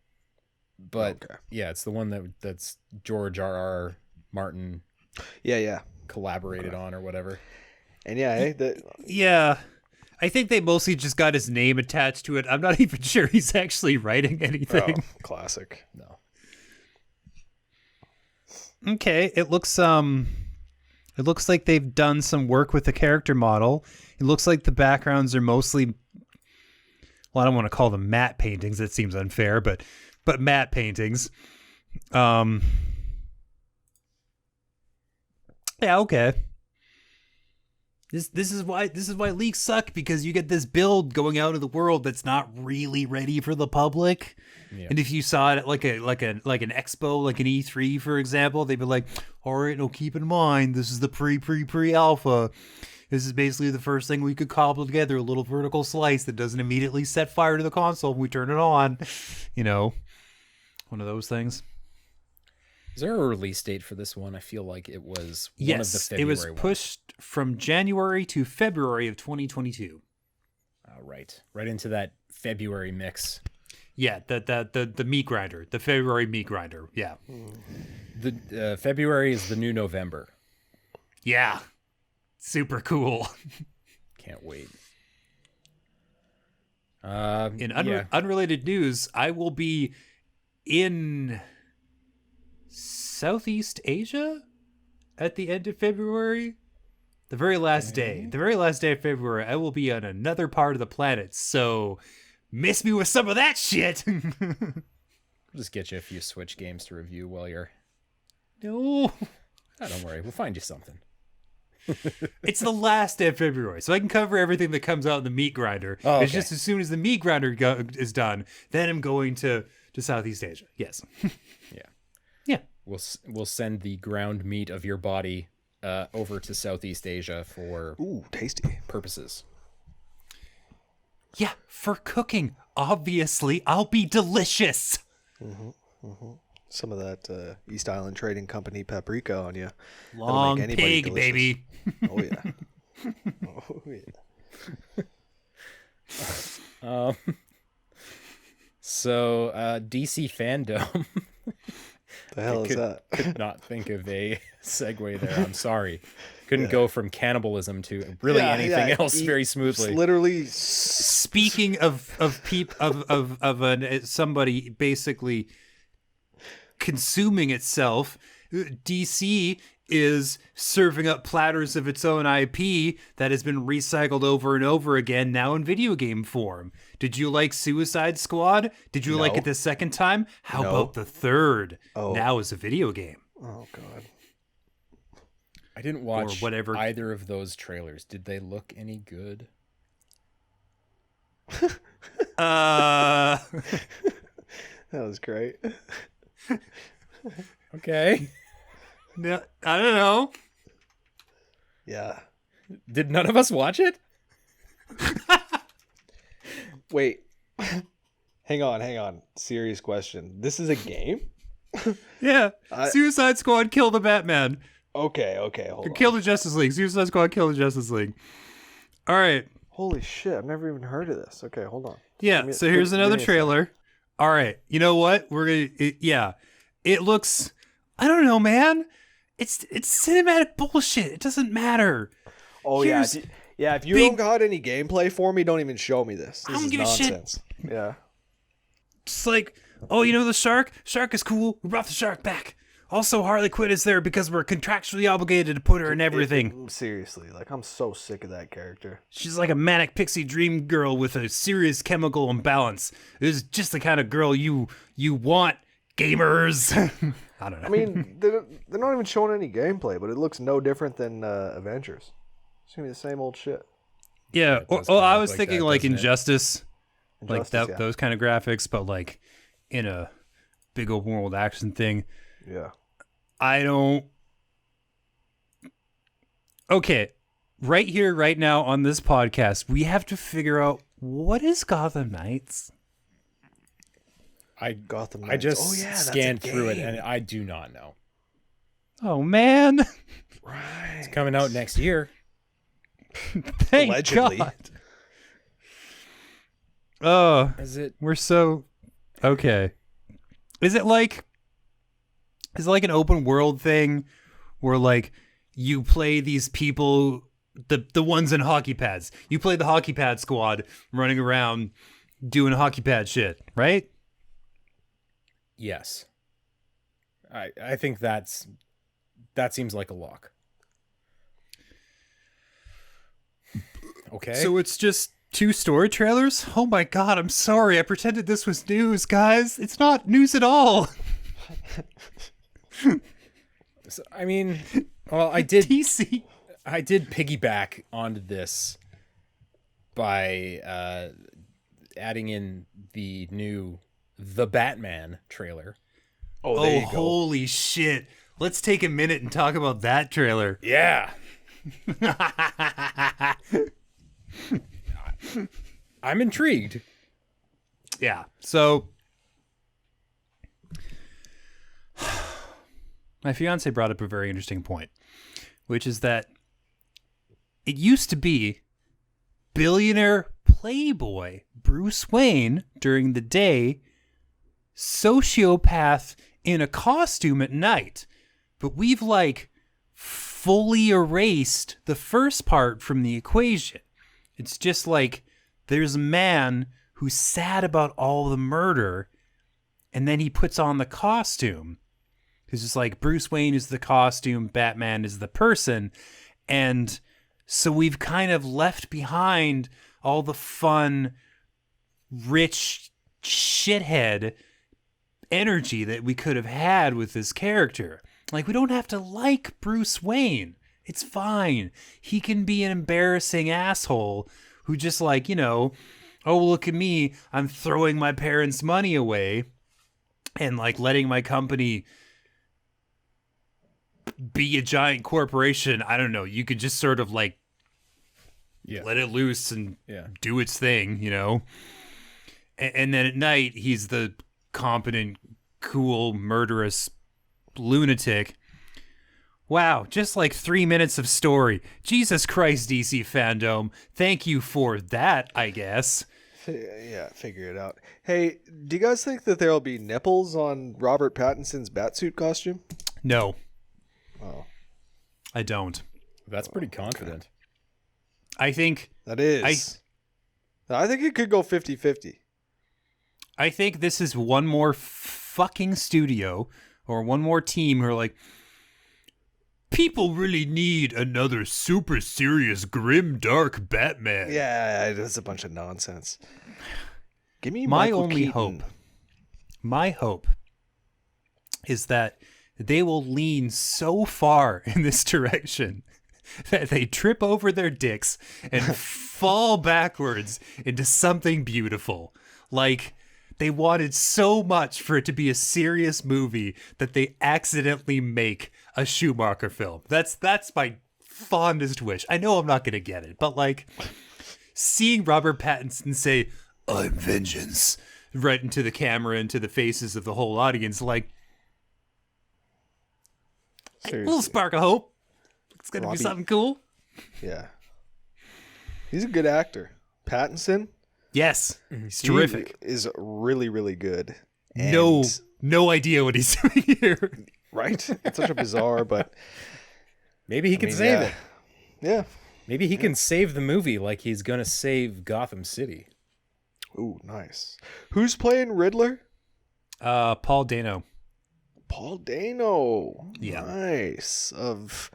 But Okay. yeah, it's the one that's George R.R. Martin Yeah. collaborated on or whatever. And yeah, Yeah. I think they mostly just got his name attached to it. I'm not even sure he's actually writing anything. classic. No. Okay, it looks like they've done some work with the character model. It looks like the backgrounds are mostly, well, I don't want to call them matte paintings. That seems unfair, but matte paintings. Yeah, okay. This is why leaks suck, because you get this build going out in the world that's not really ready for the public. Yeah. And if you saw it at like an expo, like an E3, for example, they'd be like, all right, no, keep in mind, this is the pre alpha. This is basically the first thing we could cobble together, a little vertical slice that doesn't immediately set fire to the console when we turn it on. One of those things. Is there a release date for this one? I feel like it was one Yes, of the it February was ones. pushed from January to February of 2022. Right into that February mix. Yeah, the meat grinder, the February meat grinder. Yeah. The February is the new November. Yeah. Super cool. Can't wait. In yeah. unrelated news, I will be in Southeast Asia at the end of February. The very last day of February, I will be on another part of the planet. So miss me with some of that shit. We'll just get you a few Switch games to review while you're. No. Oh, don't worry, we'll find you something. It's the last day of February, so I can cover everything that comes out in the meat grinder. Oh, It's okay. just as soon as the meat grinder is done, then I'm going to Southeast Asia. Yes. Yeah. Yeah. We'll send the ground meat of your body over to Southeast Asia for Ooh, tasty. purposes. Yeah, for cooking. Obviously, I'll be delicious. Some of that East Island Trading Company paprika on you. Long make anybody pig, delicious. baby. Oh yeah. Oh yeah. So DC fandom. The hell is that? Could not think of a segue there. I'm sorry. Couldn't go from cannibalism to really Yeah, anything yeah, else very It's smoothly. literally Speaking of somebody basically consuming itself, DC is serving up platters of its own IP that has been recycled over and over again, now in video game form. Did you like Suicide Squad? Did you like No. it the second time? How No. about the third? Oh. Now is a video game. Oh god. I didn't watch whatever. either of those trailers. Did they look any good? That was great. Okay. No, I don't know. Yeah. Did none of us watch it? Wait. Hang on. Serious question. This is a game? Yeah, I- Suicide Squad kill the Batman. Okay, hold on. Kill the Justice League. Suicide Squad kill the Justice League. All right. Holy shit, I've never even heard of this. Okay, hold on. Yeah, Give me- so here's give another me a trailer. All right. You know what? It looks, I don't know, man. It's cinematic bullshit. It doesn't matter. Oh Here's yeah, if you big- don't got any gameplay for me, don't even show me this. I This don't is give a shit. nonsense. Yeah. Just like, oh, you know the shark? Shark is cool. We brought the shark back. Also, Harley Quinn is there because we're contractually obligated to put her in everything. Seriously, like I'm so sick of that character. She's like a manic pixie dream girl with a serious chemical imbalance. This is just the kind of girl you want, gamers. I don't know. I mean, they're not even showing any gameplay, but it looks no different than Avengers. It's gonna be the same old shit. yeah. it does Oh, kinda I look was like thinking that, like doesn't it? Injustice, like Injustice, that yeah. those kind of graphics, but like in a big open world action thing. Yeah. I don't. Okay, right here, right now on this podcast, we have to figure out what is Gotham Knights. Gotham I Knights. just Oh, yeah, that's a scanned through it game. and I do not know. Oh man, Right. It's coming out next year. thank Allegedly. God. Oh, Is it? we're so okay. Is it like an open world thing where like you play these people, the ones in hockey pads. You play the hockey pad squad running around doing hockey pad shit, right? Yes. I think that seems like a lock. Okay. So it's just 2 story trailers? Oh my god, I'm sorry. I pretended this was news, guys. It's not news at all. So, I mean, well, I did DC. piggyback onto this by adding in the new The Batman trailer. Oh, there Oh, you go. holy shit. Let's take a minute and talk about that trailer. Yeah. I'm intrigued. Yeah. So my fiance brought up a very interesting point, which is that it used to be billionaire playboy Bruce Wayne during the day, sociopath in a costume at night. But we've like fully erased the first part from the equation. It's just like there's a man who's sad about all the murder, and then he puts on the costume. It's just like Bruce Wayne is the costume, Batman is the person. And so we've kind of left behind all the fun, rich shithead energy that we could have had with this character. Like, we don't have to like Bruce Wayne It's fine. He can be an embarrassing asshole who just like, you know, oh, look at me. I'm throwing my parents' money away and like letting my company be a giant corporation. I don't know. You could just sort of like let it loose and do its thing, you know? And then at night, he's the competent, cool, murderous lunatic. Wow, just like 3 minutes of story. Jesus Christ, DC fandom. Thank you for that, I guess. Yeah, figure it out. Hey, do you guys think that there'll be nipples on Robert Pattinson's Batsuit costume? No. Oh. I don't. That's pretty confident. I think... That is. I think it could go 50-50. I think this is one more fucking studio or one more team who are like, people really need another super serious, grim, dark Batman. Yeah, that's a bunch of nonsense. Give me my Michael only Keaton. hope. My hope is that they will lean so far in this direction that they trip over their dicks and fall backwards into something beautiful. Like, they wanted so much for it to be a serious movie that they accidentally make a Schumacher film. That's my fondest wish. I know I'm not going to get it, but like seeing Robert Pattinson say, "I'm vengeance," right into the camera, into the faces of the whole audience, like a little spark of hope. It's going to be something cool. Yeah. He's a good actor. Pattinson? Yes. He's terrific. He is really, really good. No idea what he's doing here. Right? It's such a bizarre, but... Maybe he can save it. Yeah. Maybe he can save the movie like he's going to save Gotham City. Ooh, nice. Who's playing Riddler? Paul Dano. Paul Dano. Yeah. Nice. Of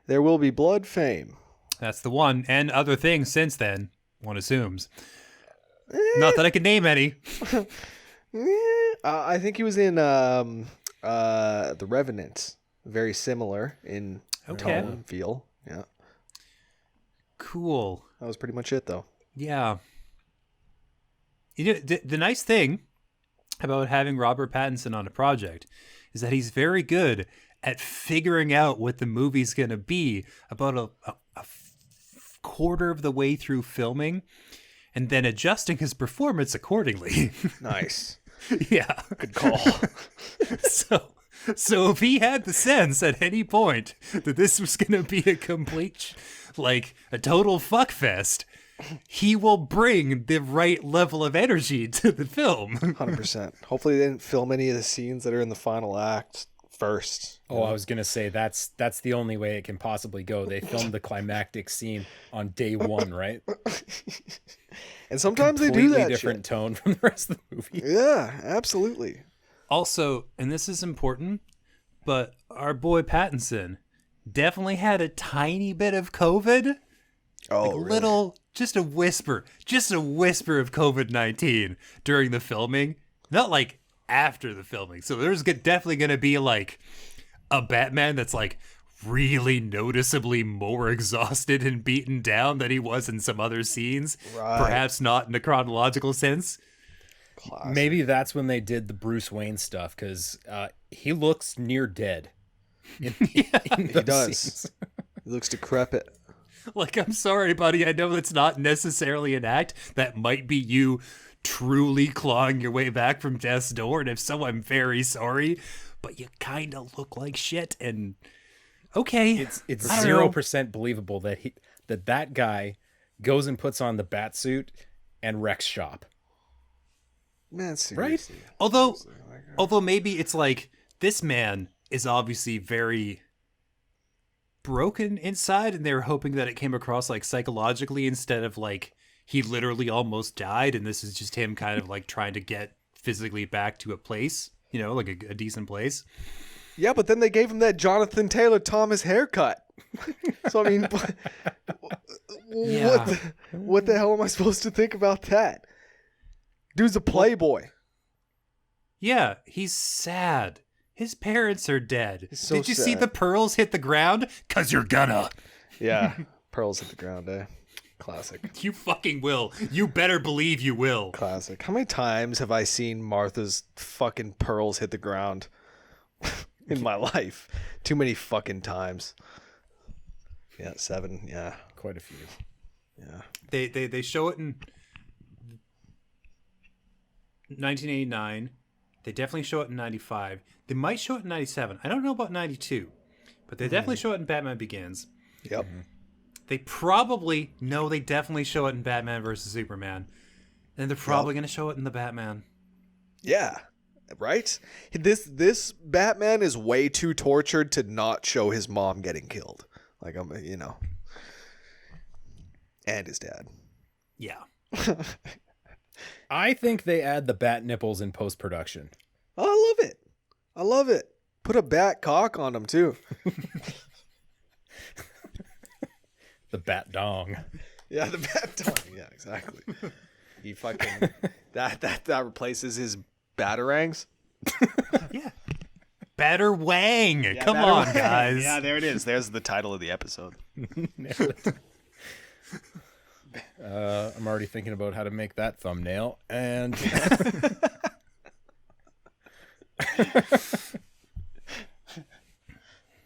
There Will Be Blood fame. That's the one. And other things since then, one assumes. Not that I can name any. I think he was in The Revenant. Very similar in tone and feel. Yeah. Cool. That was pretty much it, though. Yeah. You know, the nice thing about having Robert Pattinson on a project is that he's very good at figuring out what the movie's going to be about a quarter of the way through filming and then adjusting his performance accordingly. Nice. Yeah. Good call. So if he had the sense at any point that this was going to be a complete, like, a total fuckfest, he will bring the right level of energy to the film. 100%. Hopefully they didn't film any of the scenes that are in the final act first. Oh, I was going to say that's the only way it can possibly go. They filmed the climactic scene on day one, right? And sometimes they do Completely that different shit. tone from the rest of the movie. Yeah, absolutely. Also, and this is important, but our boy Pattinson definitely had a tiny bit of COVID. Oh, Like a little, just a whisper of COVID-19 during the filming. Not like after the filming. So there's definitely going to be like a Batman that's like really noticeably more exhausted and beaten down than he was in some other scenes. Right. Perhaps not in a chronological sense. Classic. Maybe that's when they did the Bruce Wayne stuff, because he looks near dead. In He those does. scenes. He looks decrepit. Like, I'm sorry, buddy. I know that's not necessarily an act. That might be you truly clawing your way back from death's door. And if so, I'm very sorry. But you kind of look like shit. And okay, It's I don't know. 0% believable that guy goes and puts on the bat suit and wrecks shop. Man, seriously. Although maybe it's like this man is obviously very broken inside, and they were hoping that it came across like psychologically instead of like he literally almost died, and this is just him kind of like trying to get physically back to a place, you know, like a decent place. Yeah, but then they gave him that Jonathan Taylor Thomas haircut. So I mean, Yeah. what the hell am I supposed to think about that? Dude's a playboy. Yeah, he's sad. His parents are dead. So Did you see sad. the pearls hit the ground? 'Cause you're gonna. Yeah, pearls hit the ground, eh? Classic. You fucking will. You better believe you will. Classic. How many times have I seen Martha's fucking pearls hit the ground in my life? Too many fucking times. Yeah, 7. Yeah, Quite a few. yeah. They show it in 1989. They definitely show it in 95. They might show it in 97. I don't know about 92, but they definitely show it in Batman Begins. Yep. They probably no, they definitely show it in Batman versus Superman, and they're probably going to show it in the Batman. Yeah. Right? This Batman is way too tortured to not show his mom getting killed. Like, you know. And his dad. Yeah. I think they add the bat nipples in post-production. Oh, I love it. I love it. Put a bat cock on him too. The bat dong. Yeah, the bat dong. Yeah, exactly. He fucking that replaces his batarangs. Yeah. Better Wang. Come on, guys. Yeah, there it is. There's the title of the episode. I'm already thinking about how to make that thumbnail. And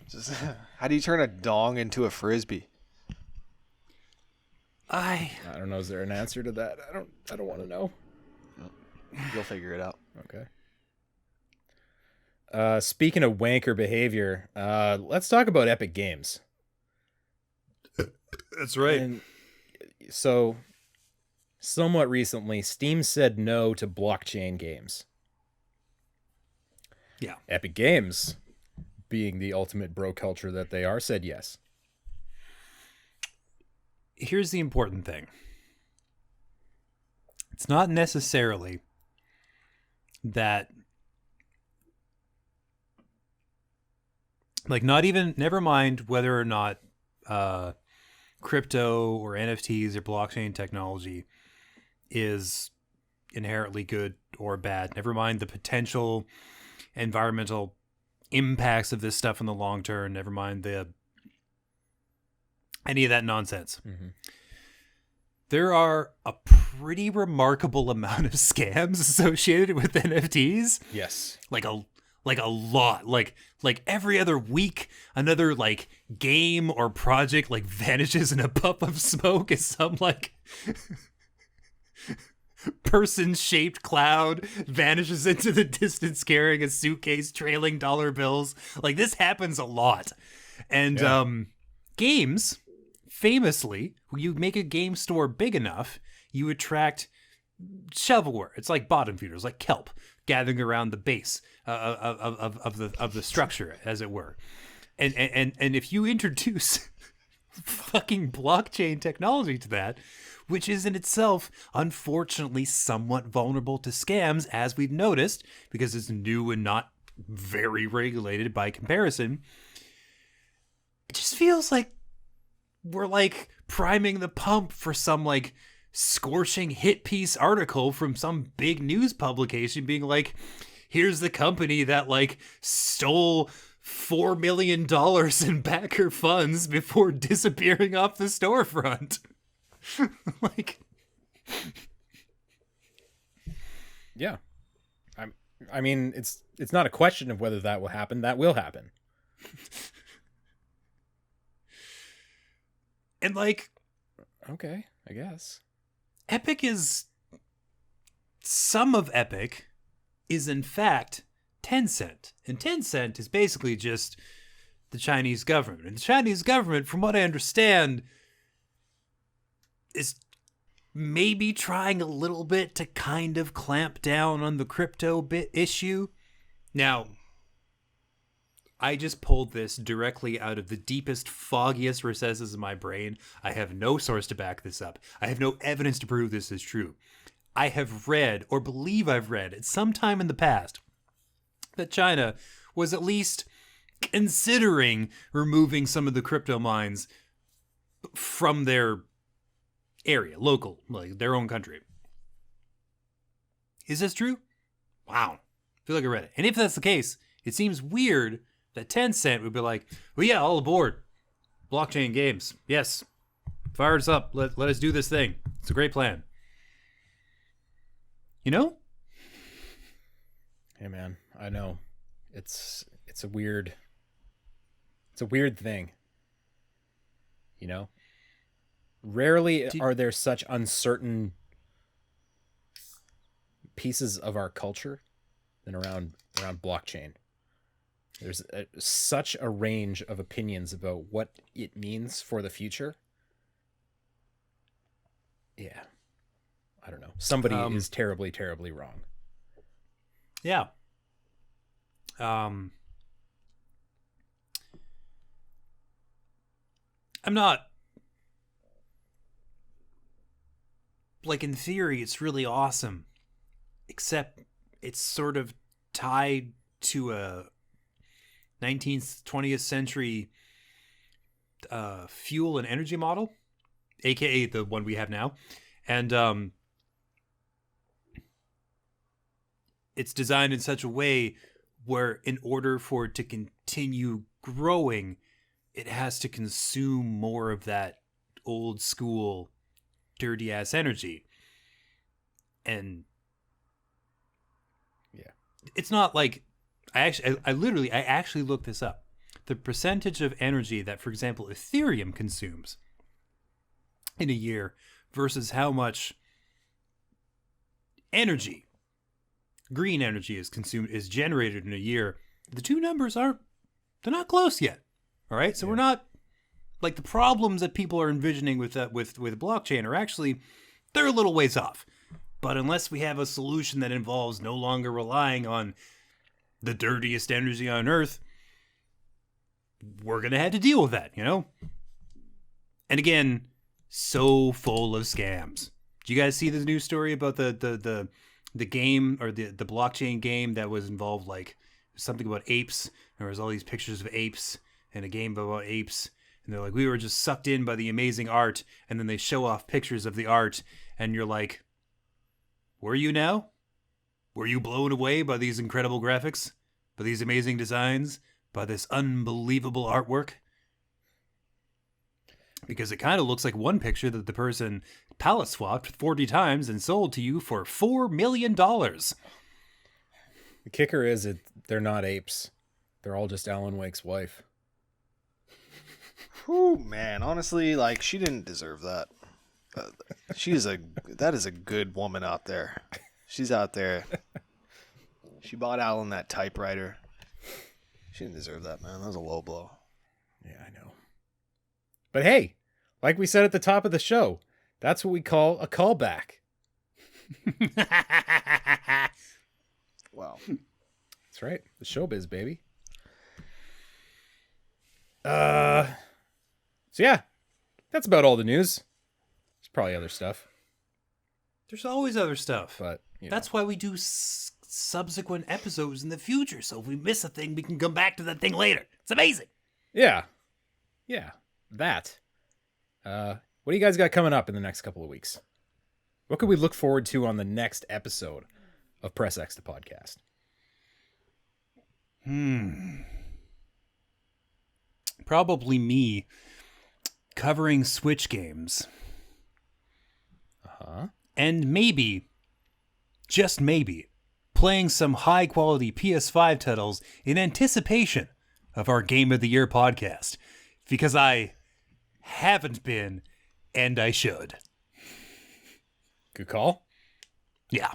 Just how do you turn a dong into a frisbee? I I don't know. Is there an answer to that? I don't want to know. You'll figure it out. Okay. Speaking of wanker behavior, let's talk about Epic Games. That's right. And so, somewhat recently, Steam said no to blockchain games. Yeah. Epic Games, being the ultimate bro culture that they are, said yes. Here's the important thing. It's not necessarily that, like, not even, never mind whether or not crypto or NFTs or blockchain technology is inherently good or bad. Never mind the potential environmental impacts of this stuff in the long term. Never mind any of that nonsense. Mm-hmm. There are a pretty remarkable amount of scams associated with NFTs. Yes. Like a lot. Like every other week, another like game or project like vanishes in a puff of smoke as some like person-shaped cloud vanishes into the distance carrying a suitcase trailing dollar bills. Like this happens a lot. And games, famously, when you make a game store big enough, you attract shovelware. It's like bottom feeders, like kelp, gathering around the base of the structure, as it were. And if you introduce fucking blockchain technology to that, which is in itself, unfortunately, somewhat vulnerable to scams, as we've noticed, because it's new and not very regulated by comparison, it just feels like we're like priming the pump for some like scorching hit piece article from some big news publication being like, here's the company that like stole $4 million in backer funds before disappearing off the storefront. Like, Yeah. I mean, it's not a question of whether that will happen. That will happen. and like, Okay, I guess. Epic is, some of Epic is in fact Tencent. And Tencent is basically just the Chinese government. And the Chinese government, from what I understand, is maybe trying a little bit to kind of clamp down on the crypto bit issue. Now, I just pulled this directly out of the deepest, foggiest recesses of my brain. I have no source to back this up. I have no evidence to prove this is true. I have read, or believe I've read, at some time in the past, that China was at least considering removing some of the crypto mines from their area, local, like their own country. Is this true? Wow. I feel like I read it. And if that's the case, it seems weird that Tencent would be like, well, yeah, all aboard. Blockchain games. Yes. Fire us up. Let us do this thing. It's a great plan. You know? Hey man, I know. It's a weird thing. You know? Rarely are there such uncertain pieces of our culture than around blockchain. There's such a range of opinions about what it means for the future. Yeah. I don't know. Somebody is terribly, terribly wrong. Yeah. I'm not, like, in theory, it's really awesome, except it's sort of tied to a 19th, 20th century fuel and energy model, aka the one we have now. And it's designed in such a way where in order for it to continue growing, it has to consume more of that old school dirty ass energy. And yeah, it's not like I actually looked this up. The percentage of energy that, for example, Ethereum consumes in a year versus how much energy, green energy, is generated in a year. The two numbers they're not close yet. All right, so we're not, like, the problems that people are envisioning with blockchain are actually, they're a little ways off. But unless we have a solution that involves no longer relying on the dirtiest energy on Earth, we're gonna have to deal with that, you know. And again, so full of scams. Do you guys see the news story about the game, or the blockchain game that was involved, like, something about apes? There was all these pictures of apes and a game about apes, and they're like, we were just sucked in by the amazing art, and then they show off pictures of the art, and you're like, were you now? Were you blown away by these incredible graphics, by these amazing designs, by this unbelievable artwork? Because it kind of looks like one picture that the person palette swapped 40 times and sold to you for $4 million. The kicker is they're not apes. They're all just Alan Wake's wife. Whew, man, honestly, like, she didn't deserve that. That is a good woman out there. She's out there. She bought Alan that typewriter. She didn't deserve that, man. That was a low blow. Yeah, I know. But hey, like we said at the top of the show, that's what we call a callback. Wow. That's right. The showbiz, baby. So yeah, that's about all the news. There's probably other stuff, There's always other stuff. but you know. That's why we do subsequent episodes in the future. So if we miss a thing, we can come back to that thing later. It's amazing. Yeah, that. What do you guys got coming up in the next couple of weeks? What could we look forward to on the next episode of Press X the podcast? Probably me covering Switch games. And maybe, just maybe, playing some high-quality PS5 titles in anticipation of our Game of the Year podcast. Because I haven't been, and I should. Good call. Yeah.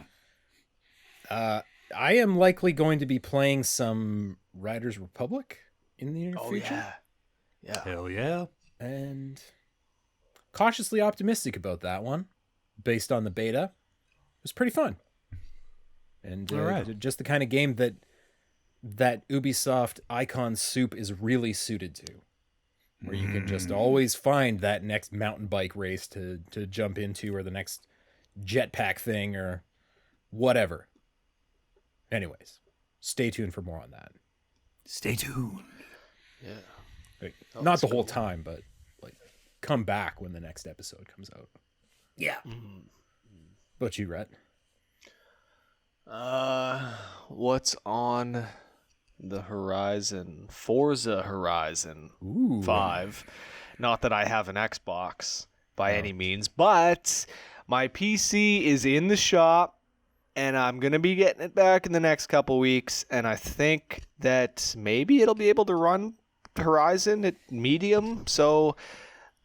I am likely going to be playing some Riders Republic in the near future. Yeah. Hell yeah. And cautiously optimistic about that one, based on the beta. It was pretty fun. And All right. just the kind of game that Ubisoft icon soup is really suited to, where you can just always find that next mountain bike race to jump into, or the next jetpack thing, or whatever. Anyways, stay tuned for more on that. Stay tuned. Yeah. Like, not the whole time, but like, come back when the next episode comes out. Yeah. What about you, Rhett? What's on the Horizon, Forza Horizon Ooh. 5. Not that I have an Xbox by any means, but my PC is in the shop, and I'm going to be getting it back in the next couple weeks, and I think that maybe it'll be able to run Horizon at medium, so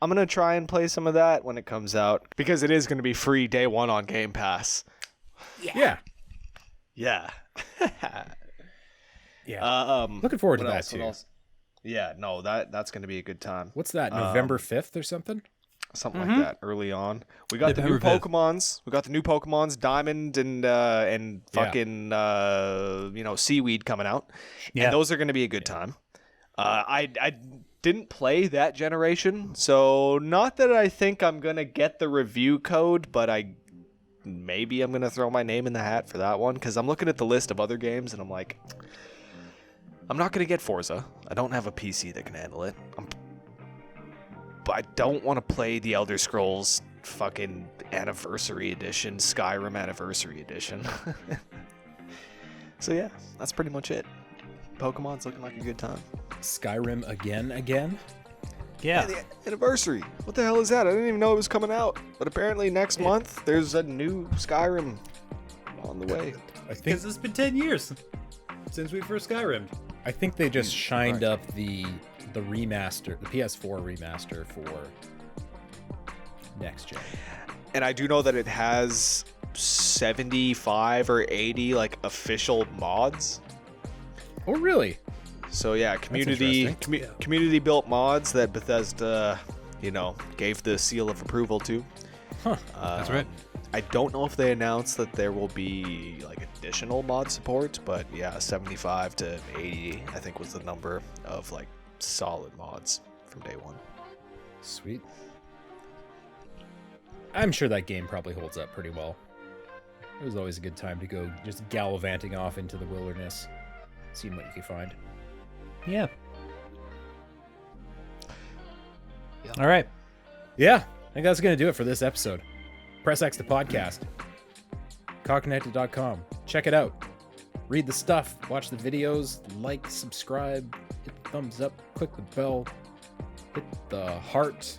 I'm going to try and play some of that when it comes out, because it is going to be free day one on Game Pass. Yeah. Yeah. Yeah. Looking forward to what that else? What too. else? Yeah, no, that's going to be a good time. What's that? November 5th or something? Something like that early on. We got the new November 5th. Pokemons. We got the new Pokemons, Diamond and fucking Seaweed coming out. Yeah. And those are going to be a good time. I didn't play that generation, so not that I think I'm going to get the review code, but maybe I'm going to throw my name in the hat for that one, because I'm looking at the list of other games and I'm like, I'm not going to get Forza. I don't have a PC that can handle it. But I don't want to play the Elder Scrolls fucking Anniversary Edition, Skyrim Anniversary Edition. So yeah, that's pretty much it. Pokemon's looking like a good time. Skyrim again? Yeah. The anniversary. What the hell is that? I didn't even know it was coming out. But apparently next month there's a new Skyrim on the way. I think Because it's been 10 years since we first Skyrim'd. I think they just shined up the remaster, the PS4 remaster for next gen. And I do know that it has 75 or 80 like official mods. Oh, really? So yeah, community built mods that Bethesda, gave the seal of approval to. Huh. That's right. I don't know if they announced that there will be like additional mod support, but yeah, 75 to 80 I think was the number of like solid mods from day one. Sweet. I'm sure that game probably holds up pretty well. It was always a good time to go just gallivanting off into the wilderness, seeing what you could find. Yeah. All right. Yeah, I think that's going to do it for this episode. Press X the podcast. Cogconnected.com. Check it out. Read the stuff. Watch the videos. Like, subscribe. Hit the thumbs up. Click the bell. Hit the heart.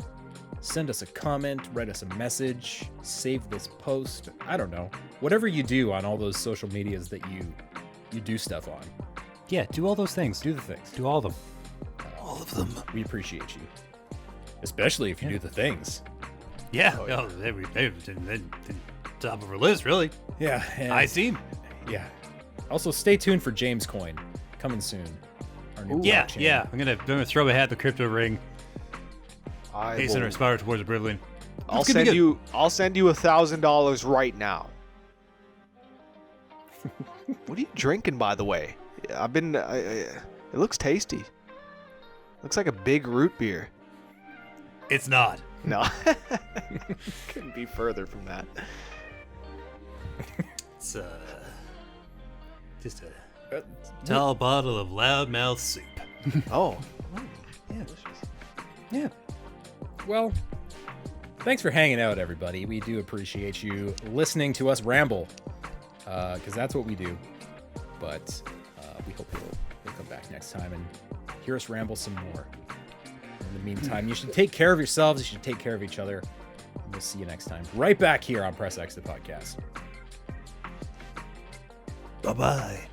Send us a comment. Write us a message. Save this post. I don't know. Whatever you do on all those social medias that you do stuff on. Yeah, do all those things. Do the things. Do all of them. All of them. We appreciate you. Especially if you do the things. Yeah. They're top of our list, really. Yeah. And I see. Yeah. Also, stay tuned for James Coin. Coming soon. Our new Yeah, blockchain. yeah. I'm gonna throw my hat at the crypto ring. Hasten our aspire towards oblivion. I'll It's gonna send be you $1,000 right now. What are you drinking, by the way? I've been. It looks tasty. Looks like a big root beer. It's not. No, couldn't be further from that. It's just a tall bottle of loudmouth soup. Oh, Yeah. Yeah. Well, thanks for hanging out, everybody. We do appreciate you listening to us ramble, because that's what we do. But we hope you'll come back next time and hear us ramble some more. In the meantime, you should take care of yourselves. You should take care of each other. And we'll see you next time. Right back here on Press X the podcast. Bye-bye.